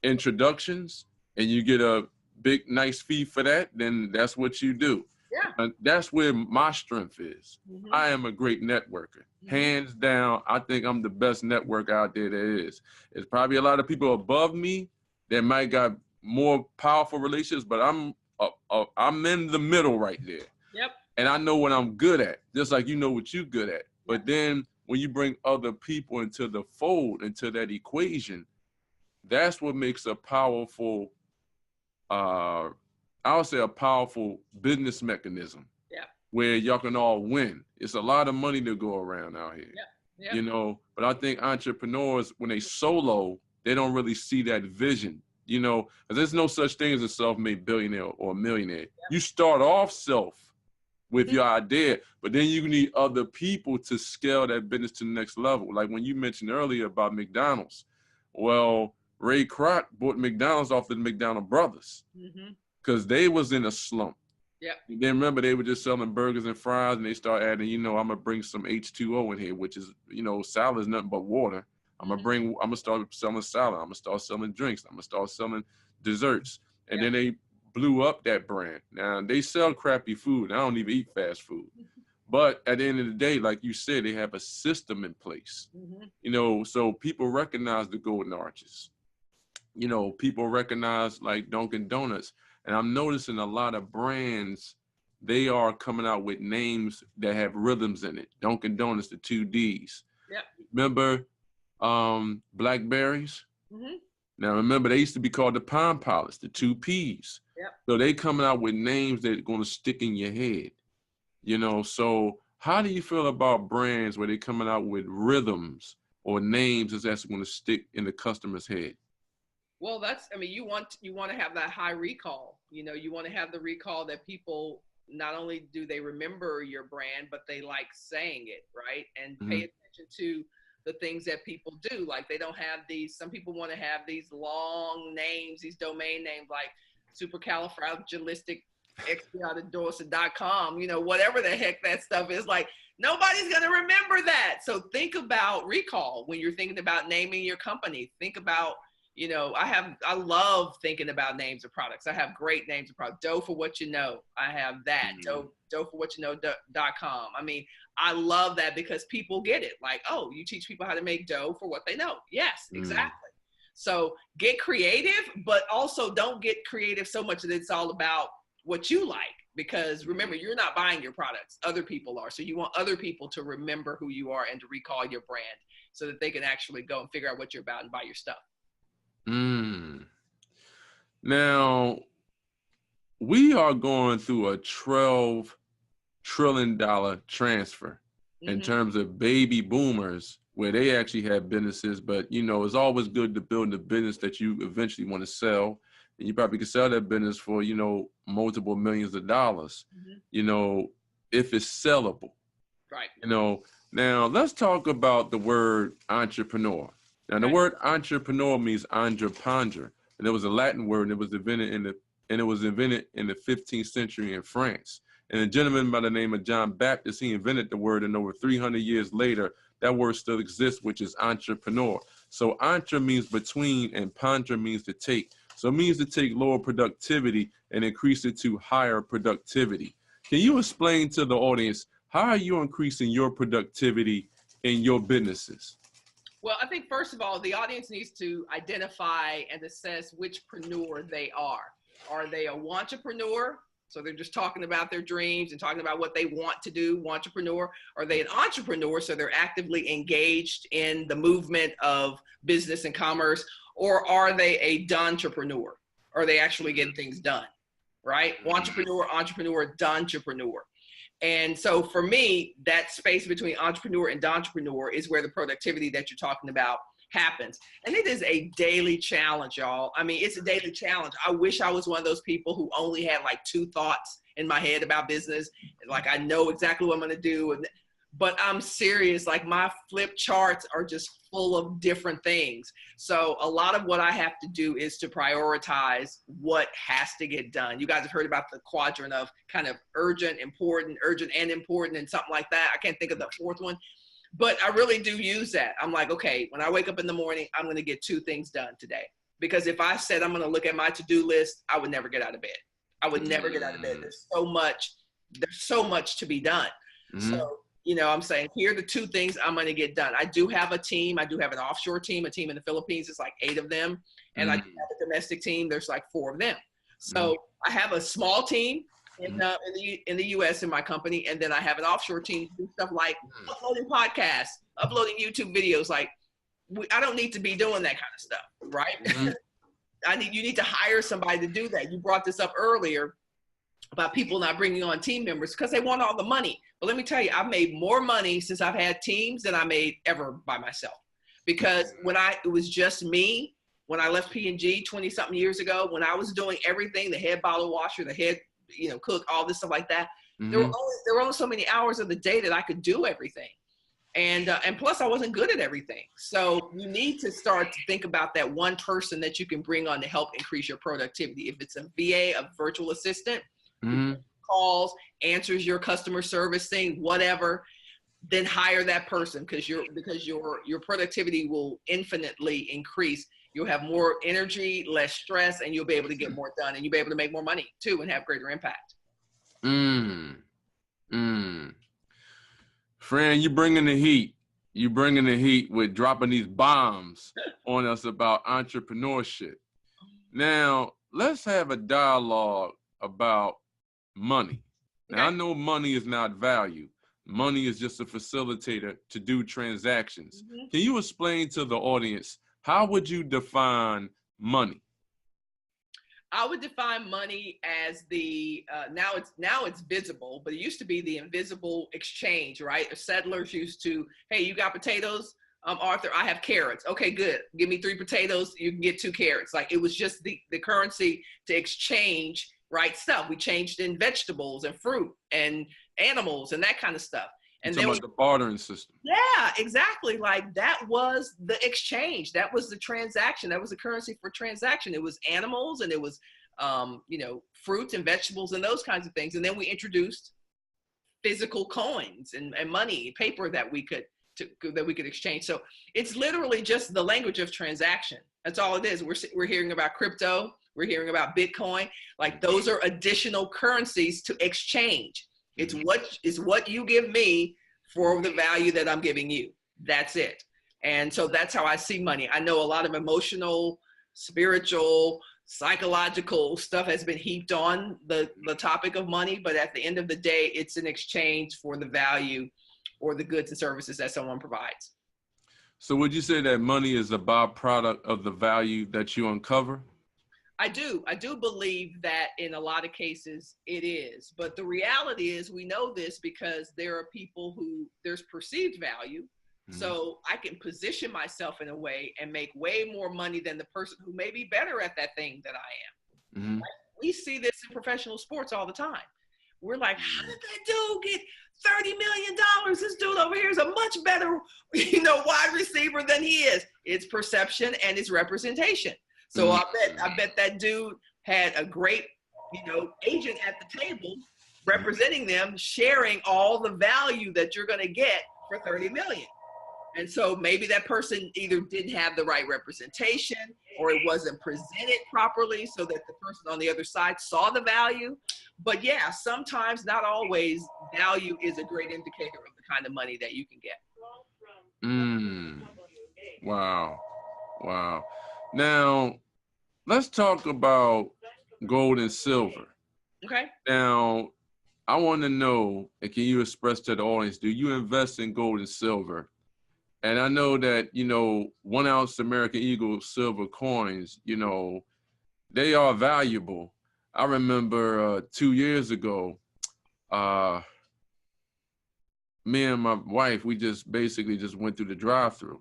introductions and you get a big, nice fee for that, then that's what you do. Yeah. And that's where my strength is. Mm-hmm. I am a great networker. Mm-hmm. Hands down, I think I'm the best networker out there is. There's probably a lot of people above me that might got more powerful relationships, but I'm in the middle right there. Yep. And I know what I'm good at, just like you know what you're good at. Yep. But then when you bring other people into the fold, into that equation, that's what makes a powerful, I would say a powerful business mechanism. Yeah. Where y'all can all win. It's a lot of money to go around out here. Yeah. Yeah. You know, but I think entrepreneurs, when they solo, they don't really see that vision. You know, because there's no such thing as a self-made billionaire or a millionaire. Yeah. You start off self with your idea, but then you need other people to scale that business to the next level. Like when you mentioned earlier about McDonald's, well, Ray Kroc bought McDonald's off the McDonald brothers because they was in a slump. Yeah. Then remember, they were just selling burgers and fries, and they start adding, you know, I'm gonna bring some H2O in here, which is, you know, salad is nothing but water. I'm gonna start selling salad. I'm gonna start selling drinks. I'm gonna start selling desserts, and then they blew up that brand. Now they sell crappy food. I don't even eat fast food. But at the end of the day, like you said, they have a system in place. You know, so people recognize the golden arches. You know, people recognize like Dunkin' Donuts. And I'm noticing a lot of brands, they are coming out with names that have rhythms in it. Dunkin' Donuts, the 2 Ds. Yeah. Remember Blackberries? Now remember, they used to be called the Palm Pilots, the 2 Ps. Yep. So they coming out with names that are going to stick in your head. You know, so how do you feel about brands where they're coming out with rhythms or names that's actually going to stick in the customer's head? Well, that's, I mean, you want to have that high recall. You know, you want to have the recall that people, not only do they remember your brand, but they like saying it, right? And pay attention to the things that people do. Like they don't have these, some people want to have these long names, these domain names like supercalifragilisticexpialidocious.com, you know, whatever the heck that stuff is. Like nobody's going to remember that. So think about recall when you're thinking about naming your company. Think about, you know, I love thinking about names of products. I have great names of products. Dough for what you know. I have that. Dough for what you know.com. I mean, I love that because people get it. Like, oh, you teach people how to make dough for what they know. Yes, exactly. So get creative, but also don't get creative so much that it's all about what you like. Because remember, you're not buying your products. Other people are. So you want other people to remember who you are and to recall your brand so that they can actually go and figure out what you're about and buy your stuff. Now, we are going through a $12 trillion transfer in terms of baby boomers, where they actually have businesses. But, you know, it's always good to build a business that you eventually want to sell. And you probably could sell that business for, you know, multiple millions of dollars, you know, if it's sellable. Right. You know, now let's talk about the word entrepreneur. Now, the word entrepreneur means entreprendre, and it was a Latin word, and it was invented in the 15th century in France. And a gentleman by the name of John Baptist, he invented the word, and over 300 years later, that word still exists, which is entrepreneur. So entre means between, and ponder means to take. So it means to take lower productivity and increase it to higher productivity. Can you explain to the audience, how are you increasing your productivity in your businesses? Well, I think first of all, the audience needs to identify and assess which preneur they are. Are they a wantrepreneur? So they're just talking about their dreams and talking about what they want to do, wantrepreneur. Are they an entrepreneur? So they're actively engaged in the movement of business and commerce. Or are they a dontrepreneur? Are they actually getting things done, right? Wantrepreneur, entrepreneur, dontrepreneur. And so for me, that space between entrepreneur and dontrepreneur is where the productivity that you're talking about happens. And it is a daily challenge, y'all. I mean, it's a daily challenge. I wish I was one of those people who only had like 2 thoughts in my head about business. Like I know exactly what I'm going to do. But I'm serious, like my flip charts are just full of different things. So a lot of what I have to do is to prioritize what has to get done. You guys have heard about the quadrant of kind of urgent and important, and something like that. I can't think of the 4th one, but I really do use that. I'm like, okay, when I wake up in the morning, I'm going to get 2 things done today. Because if I said I'm going to look at my to-do list, I would never get out of bed. I would never get out of bed. There's so much there's so much to be done. Mm-hmm. So, you know, I'm saying, here are the two things I'm going to get done. I do have a team. I do have an offshore team, a team in the Philippines. It's like 8 of them. And I do have a domestic team. There's like 4 of them. So I have a small team in the US in my company. And then I have an offshore team to do stuff like uploading podcasts, uploading YouTube videos. Like, I don't need to be doing that kind of stuff, right? Mm-hmm. You need to hire somebody to do that. You brought this up earlier about people not bringing on team members because they want all the money. But let me tell you, I've made more money since I've had teams than I made ever by myself. Because it was just me, when I left P&G 20 something years ago, when I was doing everything, the head bottle washer, the head, you know, cook, all this stuff like that, there were only so many hours of the day that I could do everything. And plus I wasn't good at everything. So you need to start to think about that one person that you can bring on to help increase your productivity. If it's a VA, a virtual assistant, calls, answers your customer service thing, whatever, then hire that person because your productivity will infinitely increase. You'll have more energy, less stress, and you'll be able to get more done, and you'll be able to make more money too and have greater impact. Fran, you bringing the heat. You bringing the heat with dropping these bombs on us about entrepreneurship. Now, let's have a dialogue about money. Now, I know money is not value. Money is just a facilitator to do transactions. Can you explain to the audience, how would you define money? I would define money as the, now it's visible, but it used to be the invisible exchange, right? Settlers used to, hey, you got potatoes? Arthur, I have carrots. Okay, good. Give me 3 potatoes. You can get 2 carrots. Like, it was just the currency to exchange, right, stuff. We changed in vegetables and fruit and animals and that kind of stuff. And then the bartering system. Yeah, exactly. Like, that was the exchange. That was the transaction. That was the currency for transaction. It was animals and it was, you know, fruits and vegetables and those kinds of things. And then we introduced physical coins and money, paper that we could exchange. So it's literally just the language of transaction. That's all it is. We're hearing about crypto. We're hearing about Bitcoin. Like, those are additional currencies to exchange. It's what you give me for the value that I'm giving you. That's it. And so that's how I see money. I know a lot of emotional, spiritual, psychological stuff has been heaped on the topic of money, but at the end of the day, it's an exchange for the value or the goods and services that someone provides. So would you say that money is a byproduct of the value that you uncover? I do believe that in a lot of cases it is, but the reality is we know this because there are people who there's perceived value. So I can position myself in a way and make way more money than the person who may be better at that thing than I am. Like, we see this in professional sports all the time. We're like, how did that dude get $30 million? This dude over here is a much better, you know, wide receiver than he is. It's perception and it's representation. So I bet that dude had a great, you know, agent at the table representing them, sharing all the value that you're going to get for 30 million. And so maybe that person either didn't have the right representation or it wasn't presented properly so that the person on the other side saw the value. But yeah, sometimes, not always, value is a great indicator of the kind of money that you can get. Wow. Now, let's talk about gold and silver. Okay. Now, I want to know, and can you express to the audience, do you invest in gold and silver? And I know that, you know, 1 ounce American Eagle silver coins, you know, they are valuable. I remember 2 years ago, me and my wife, we just basically went through the drive-thru.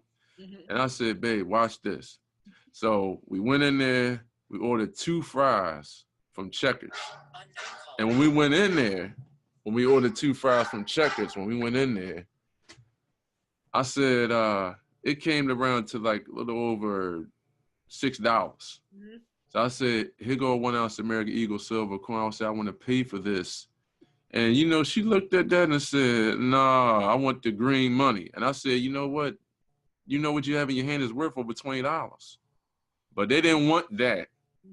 And I said, babe, watch this. So we went in there, we ordered 2 fries from Checkers. And when we went in there, when we ordered 2 fries from Checkers, when we went in there, I said, it came around to like a little over $6. So I said, here go a 1 ounce American Eagle silver coin. I said, I want to pay for this. And, you know, she looked at that and said, nah, I want the green money. And I said, you know what? You know what you have in your hand is worth over $20. But they didn't want that.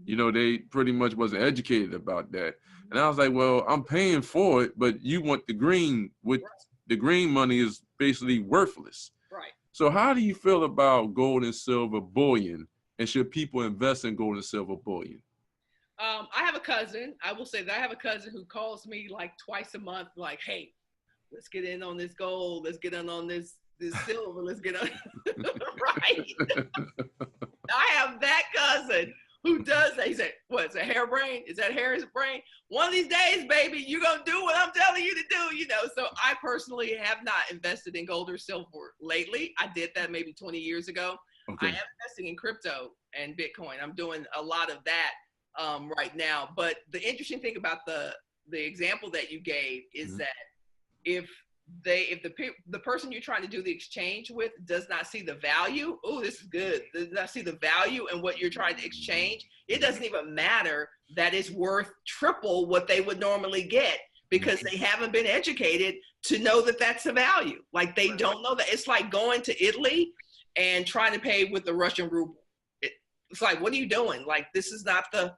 You know, they pretty much wasn't educated about that. And I was like, well, I'm paying for it, but you want the green, which the green money is basically worthless. Right. So how do you feel about gold and silver bullion? And should people invest in gold and silver bullion? I have a cousin. I will say that I have a cousin who calls me like twice a month, like, hey, let's get in on this gold. Let's get in on this silver. Let's get on. Right. I have that cousin who does that. He said, what, is it harebrained? Is that Harris brain? One of these days, baby, you're going to do what I'm telling you to do, you know. So I personally have not invested in gold or silver lately. I did that maybe 20 years ago. Okay. I am investing in crypto and Bitcoin. I'm doing a lot of that right now. But the interesting thing about the example that you gave is that if the person you're trying to do the exchange with does not see the value, oh, this is good, does not see the value in what you're trying to exchange, it doesn't even matter that it's worth triple what they would normally get, because they haven't been educated to know that that's the value. Like, they don't know that. It's like going to Italy and trying to pay with the Russian ruble. It's like, what are you doing? Like, this is not the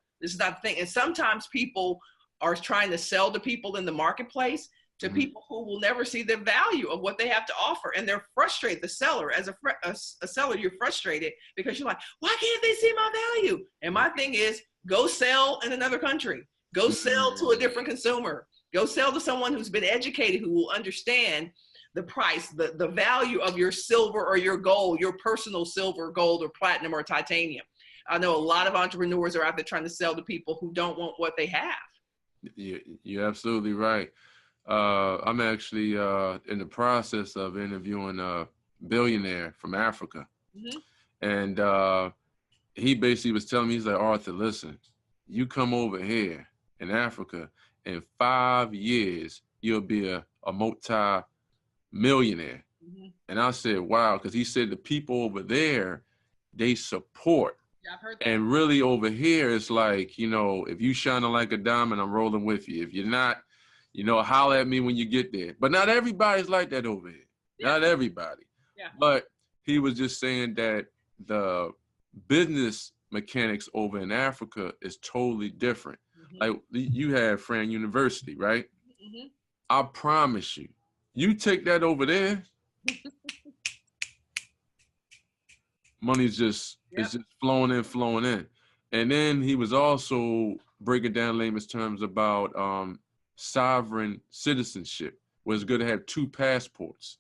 thing. And sometimes people are trying to sell to people in the marketplace, to people who will never see the value of what they have to offer. And they're frustrated. The seller, as a seller, you're frustrated because you're like, why can't they see my value? And my thing is, go sell in another country. Go sell to a different consumer. Go sell to someone who's been educated, who will understand the price, the value of your silver or your gold, your personal silver, gold, or platinum, or titanium. I know a lot of entrepreneurs are out there trying to sell to people who don't want what they have. You're absolutely right. I'm actually in the process of interviewing a billionaire from Africa. And he basically was telling me, he's like, Arthur, listen, you come over here in Africa, in 5 years, you'll be a multi-millionaire. And I said, wow, because he said the people over there, they support. Yeah, I've heard that. And really over here, it's like, you know, if you shining like a diamond, I'm rolling with you. If you're not, you know, holler at me when you get there. But not everybody's like that over here. Yeah. Not everybody. Yeah. But he was just saying that the business mechanics over in Africa is totally different. Like, you have Fran University, right? I promise you, you take that over there, money's just, it's just flowing in. And then he was also breaking down layman's terms about sovereign citizenship, where it's good to have 2 passports.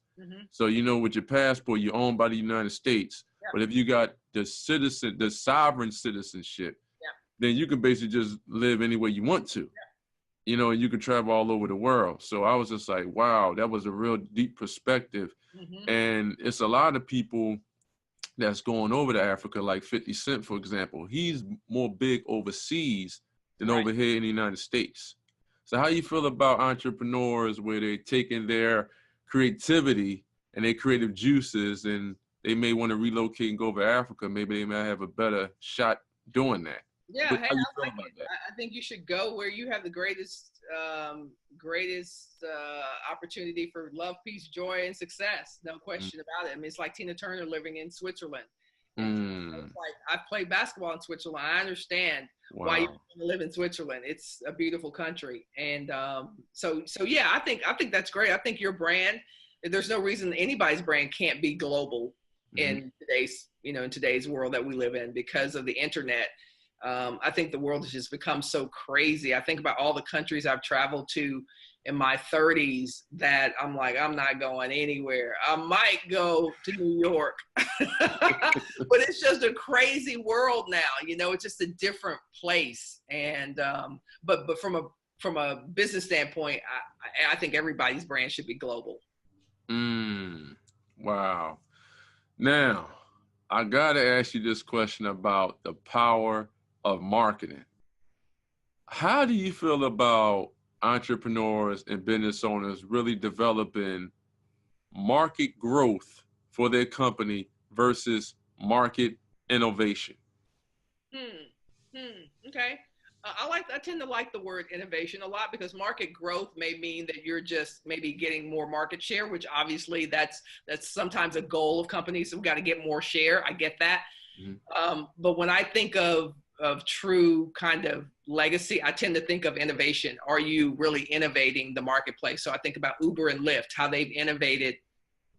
So, you know, with your passport, you're owned by the United States. But if you got the sovereign citizenship, then you can basically just live anywhere you want to. You know, and you can travel all over the world. So I was just like, wow, that was a real deep perspective. And it's a lot of people that's going over to Africa, like 50 Cent, for example. He's more big overseas than over here in the United States. So how you feel about entrepreneurs where they're taking their creativity and their creative juices, and they may want to relocate and go over to Africa? Maybe they might have a better shot doing that. Yeah, hey, I think you should go where you have the greatest opportunity for love, peace, joy, and success. No question about it. I mean, it's like Tina Turner living in Switzerland. It's like, I've played basketball in Switzerland. I understand why you want to live in Switzerland. It's a beautiful country. And so yeah, I think that's great. I think your brand, there's no reason anybody's brand can't be global in today's world that we live in, because of the internet. I think the world has just become so crazy. I think about all the countries I've traveled to in my 30s that I'm like, I'm not going anywhere. I might go to New York, but it's just a crazy world now. You know, it's just a different place. And but from a business standpoint, I think everybody's brand should be global. Wow. Now, I gotta ask you this question about the power of marketing. How do you feel about entrepreneurs and business owners really developing market growth for their company versus market innovation? Okay. I tend to like the word innovation a lot, because market growth may mean that you're just maybe getting more market share, which obviously that's sometimes a goal of companies. So we've got to get more share. I get that. But when I think of of true kind of legacy, I tend to think of innovation. Are you really innovating the marketplace? So I think about Uber and Lyft, how they've innovated,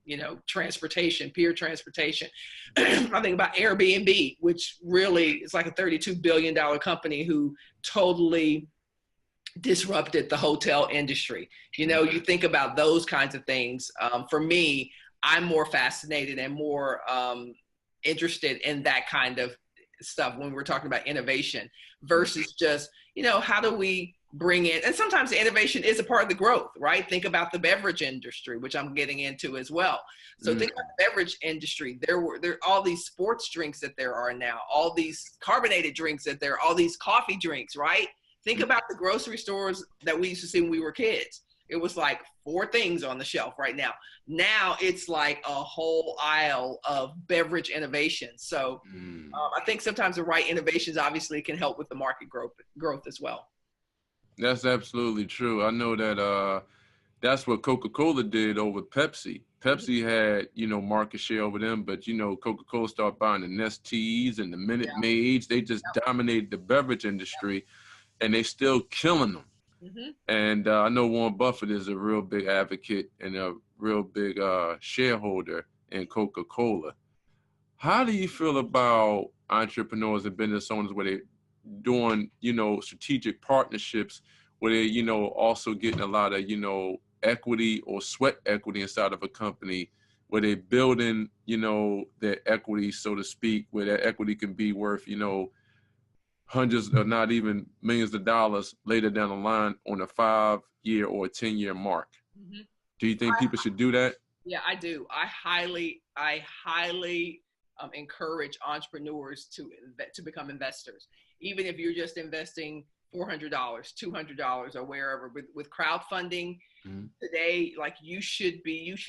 you know, transportation, peer transportation. I think about Airbnb, which really is like a $32 billion company who totally disrupted the hotel industry. You know, you think about those kinds of things. For me, I'm more fascinated and more interested in that kind of stuff when we're talking about innovation versus just, you know, how do we bring in, and sometimes the innovation is a part of the growth, right? Think about the beverage industry, which I'm getting into as well. So think about the beverage industry. There are all these sports drinks that there are now, all these carbonated drinks that there are, all these coffee drinks, right? Think about the grocery stores that we used to see when we were kids. It was like 4 things on the shelf right now. Now it's like a whole aisle of beverage innovation. So I think sometimes the right innovations obviously can help with the market growth as well. That's absolutely true. I know that that's what Coca-Cola did over Pepsi. Pepsi had, you know, market share over them, but, you know, Coca-Cola started buying the Nesteas and the Minute Maids. They just dominated the beverage industry, and they still killing them. And I know Warren Buffett is a real big advocate and a real big shareholder in Coca-Cola. How do you feel about entrepreneurs and business owners where they're doing, you know, strategic partnerships where they, you know, also getting a lot of, you know, equity or sweat equity inside of a company where they're building, you know, their equity, so to speak, where that equity can be worth, you know, hundreds or not even millions of dollars later down the line on a 5-year or a 10-year mark. Do you think people should do that? Yeah, I do. I highly encourage entrepreneurs to become investors. Even if you're just investing $400, $200 or wherever with crowdfunding today, like you should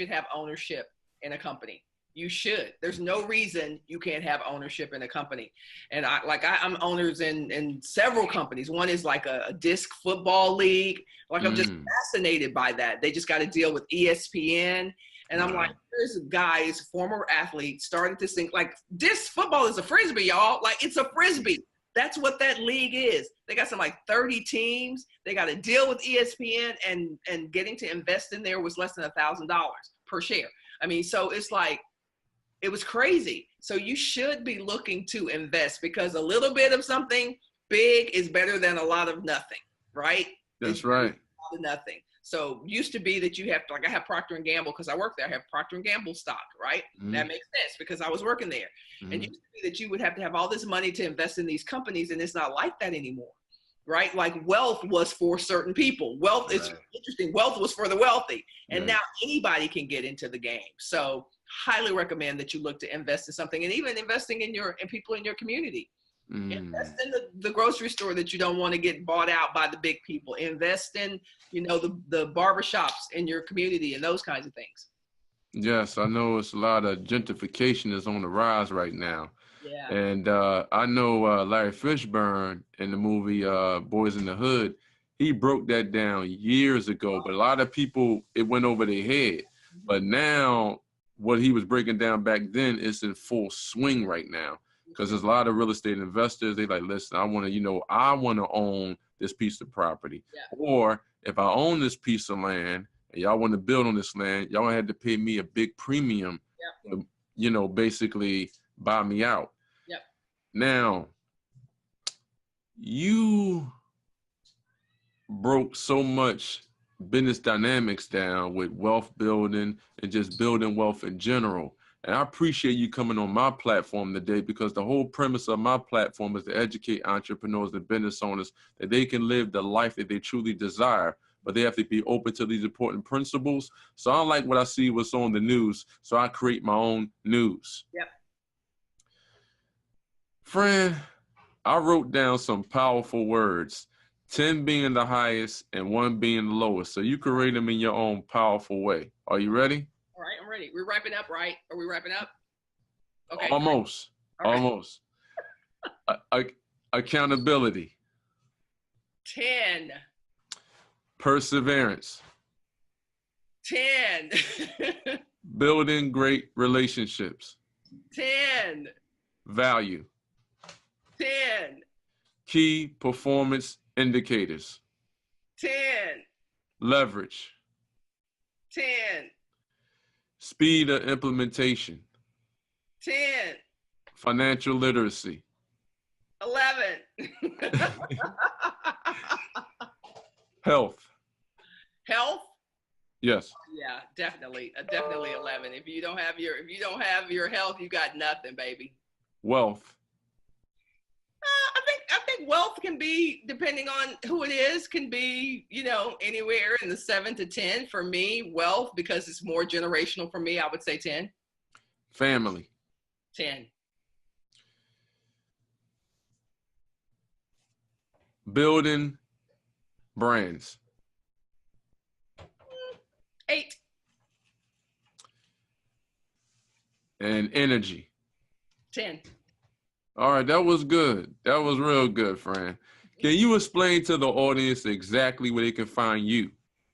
have ownership in a company. You should. There's no reason you can't have ownership in a company. And I'm owners in several companies. One is like a disc football league. Like I'm just fascinated by that. They just got to deal with ESPN. And I'm like, there's a guy, he's a former athlete, started this thing. Like, disc football is a frisbee, y'all. Like, it's a frisbee. That's what that league is. They got some like 30 teams. They got to deal with ESPN, and getting to invest in there was less than $1,000 per share. I mean, so it's like, it was crazy. So you should be looking to invest, because a little bit of something big is better than a lot of nothing, right? That's right. A lot of nothing. So used to be that you have to, like I have Procter Gamble because I work there. I have Procter Gamble stock, right? That makes sense because I was working there. And used to be that you would have to have all this money to invest in these companies, and it's not like that anymore, right? Like wealth was for certain people. Wealth is interesting. Wealth was for the wealthy, and now anybody can get into the game. So highly recommend that you look to invest in something, and even investing in people in your community. Invest in the grocery store that you don't want to get bought out by the big people. Invest in, you know, the barbershops in your community and those kinds of things. Yes, I know it's a lot of gentrification is on the rise right now. Yeah. And I know Larry Fishburne in the movie Boys in the Hood, he broke that down years ago, but a lot of people, it went over their head. But now what he was breaking down back then is in full swing right now. Because there's a lot of real estate investors. They like, listen, I want to own this piece of property. Or if I own this piece of land and y'all want to build on this land, y'all had to pay me a big premium to, you know, basically buy me out. Now, you broke so much business dynamics down with wealth building and just building wealth in general. And I appreciate you coming on my platform today, because the whole premise of my platform is to educate entrepreneurs and business owners that they can live the life that they truly desire, but they have to be open to these important principles. So I don't like what I see what's on the news, so I create my own news. Fran, I wrote down some powerful words, 10 being the highest and 1 being the lowest. So you can rate them in your own powerful way. Are you ready? All right, I'm ready. We're wrapping up, right? Are we wrapping up? Okay. Almost. Almost. Accountability. 10. Perseverance. 10. Building great relationships. 10. Value. 10. Key performance indicators. 10. Leverage. 10. Speed of implementation. 10. Financial literacy. 11. Health. Health. Yes. Yeah, definitely 11. If you don't have your health, you got nothing, baby. Wealth. I think wealth can be, depending on who it is, can be, anywhere in the 7 to 10. For me, wealth, because it's more generational for me, I would say 10. Family. 10. Building brands. 8. And energy. 10. All right, that was good. That was real good, Fran. Can you explain to the audience exactly where they can find you?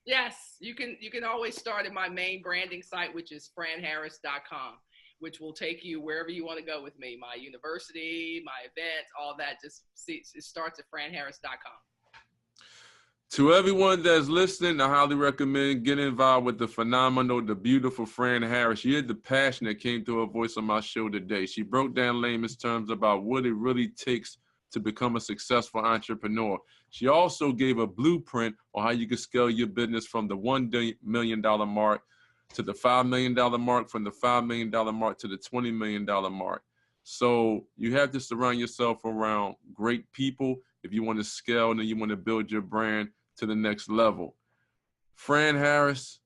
Yes, you can always start at my main branding site, which is franharris.com, which will take you wherever you want to go with me. My university, my events, all that. It starts at franharris.com. To everyone that's listening, I highly recommend getting involved with the phenomenal, the beautiful Fran Harris. You heard the passion that came through her voice on my show today. She broke down layman's terms about what it really takes to become a successful entrepreneur. She also gave a blueprint on how you can scale your business from the $1 million mark to the $5 million mark, from the $5 million mark to the $20 million mark. So you have to surround yourself around great people if you want to scale and you want to build your brand to the next level. Fran Harris,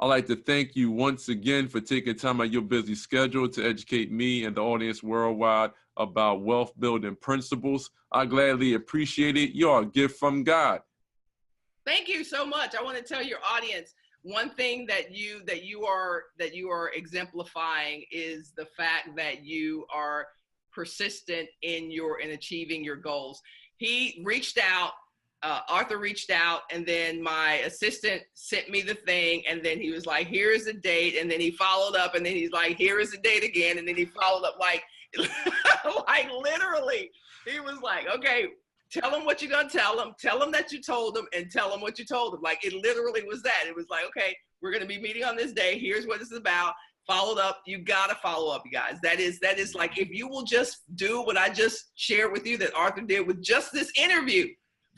I'd like to thank you once again for taking time out of your busy schedule to educate me and the audience worldwide about wealth building principles. I gladly appreciate it. You're a gift from God. Thank you so much. I want to tell your audience one thing that you are exemplifying is the fact that you are persistent in achieving your goals. He reached out. Arthur reached out, and then my assistant sent me the thing, and then he was like, here's the date, and then he followed up, and then he's like, here is the date again, and then he followed up like literally. He was like, okay, tell him what you're gonna tell him that you told him, and tell him what you told him. Like, it literally was that. It was like, okay, we're gonna be meeting on this day, here's what this is about. Followed up. You gotta follow up, you guys. That is like, if you will just do what I just shared with you that Arthur did with just this interview,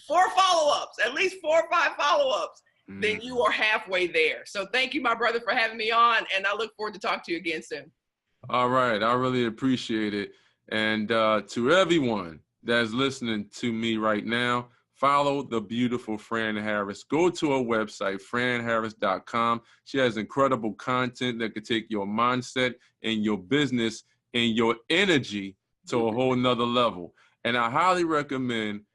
4 follow-ups, at least 4 or 5 follow-ups, then you are halfway there. So thank you, my brother, for having me on, and I look forward to talk to you again soon. All right, I really appreciate it. And to everyone that's listening to me right now, follow the beautiful Fran Harris. Go to her website, franharris.com. She has incredible content that could take your mindset and your business and your energy to a whole nother level. And I highly recommend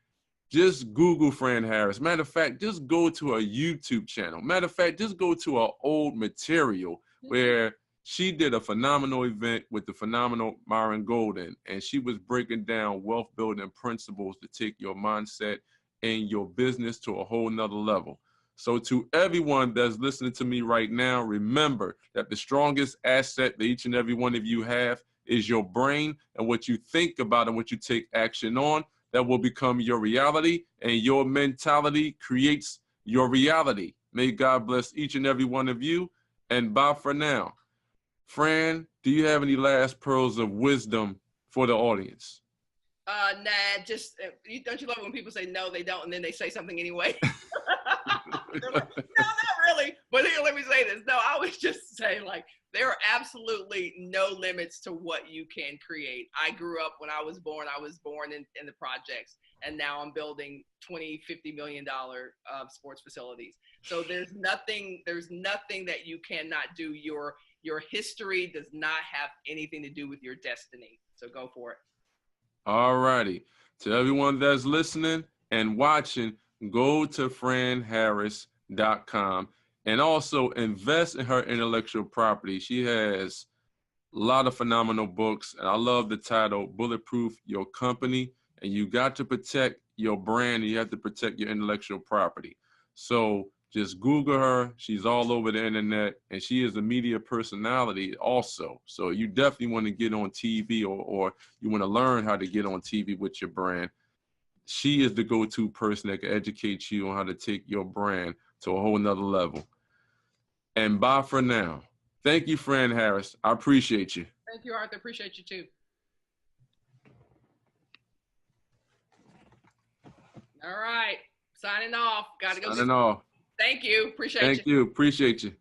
just Google Fran Harris. Matter of fact, just go to her YouTube channel. Matter of fact, just go to her old material where she did a phenomenal event with the phenomenal Myron Golden, and she was breaking down wealth building principles to take your mindset and your business to a whole nother level. So to everyone that's listening to me right now, remember that the strongest asset that each and every one of you have is your brain, and what you think about and what you take action on, that will become your reality, and your mentality creates your reality. May God bless each and every one of you, and bye for now. Fran, do you have any last pearls of wisdom for the audience? Nah, just, don't you love when people say no, they don't, and then they say something anyway? They're like, no, not really. But here, let me say this. No, I was just saying, like, there are absolutely no limits to what you can create. I grew up, when I was born in the projects, and now I'm building $20, $50 million sports facilities. So there's nothing that you cannot do. Your history does not have anything to do with your destiny. So go for it. All righty. To everyone that's listening and watching, go to franharris.com and also invest in her intellectual property. She has a lot of phenomenal books, and I love the title, Bulletproof Your Company. And you got to protect your brand, and you have to protect your intellectual property. So just Google her. She's all over the internet, and she is a media personality also. So you definitely want to get on TV, or you want to learn how to get on TV with your brand. she is the go-to person that can educate you on how to take your brand to a whole nother level. And bye for now. Thank you, Fran Harris. I appreciate you. Thank you, Arthur. Appreciate you too. All right. Signing off. Got to go. Signing off. Thank you. Appreciate you. Thank you. Appreciate you.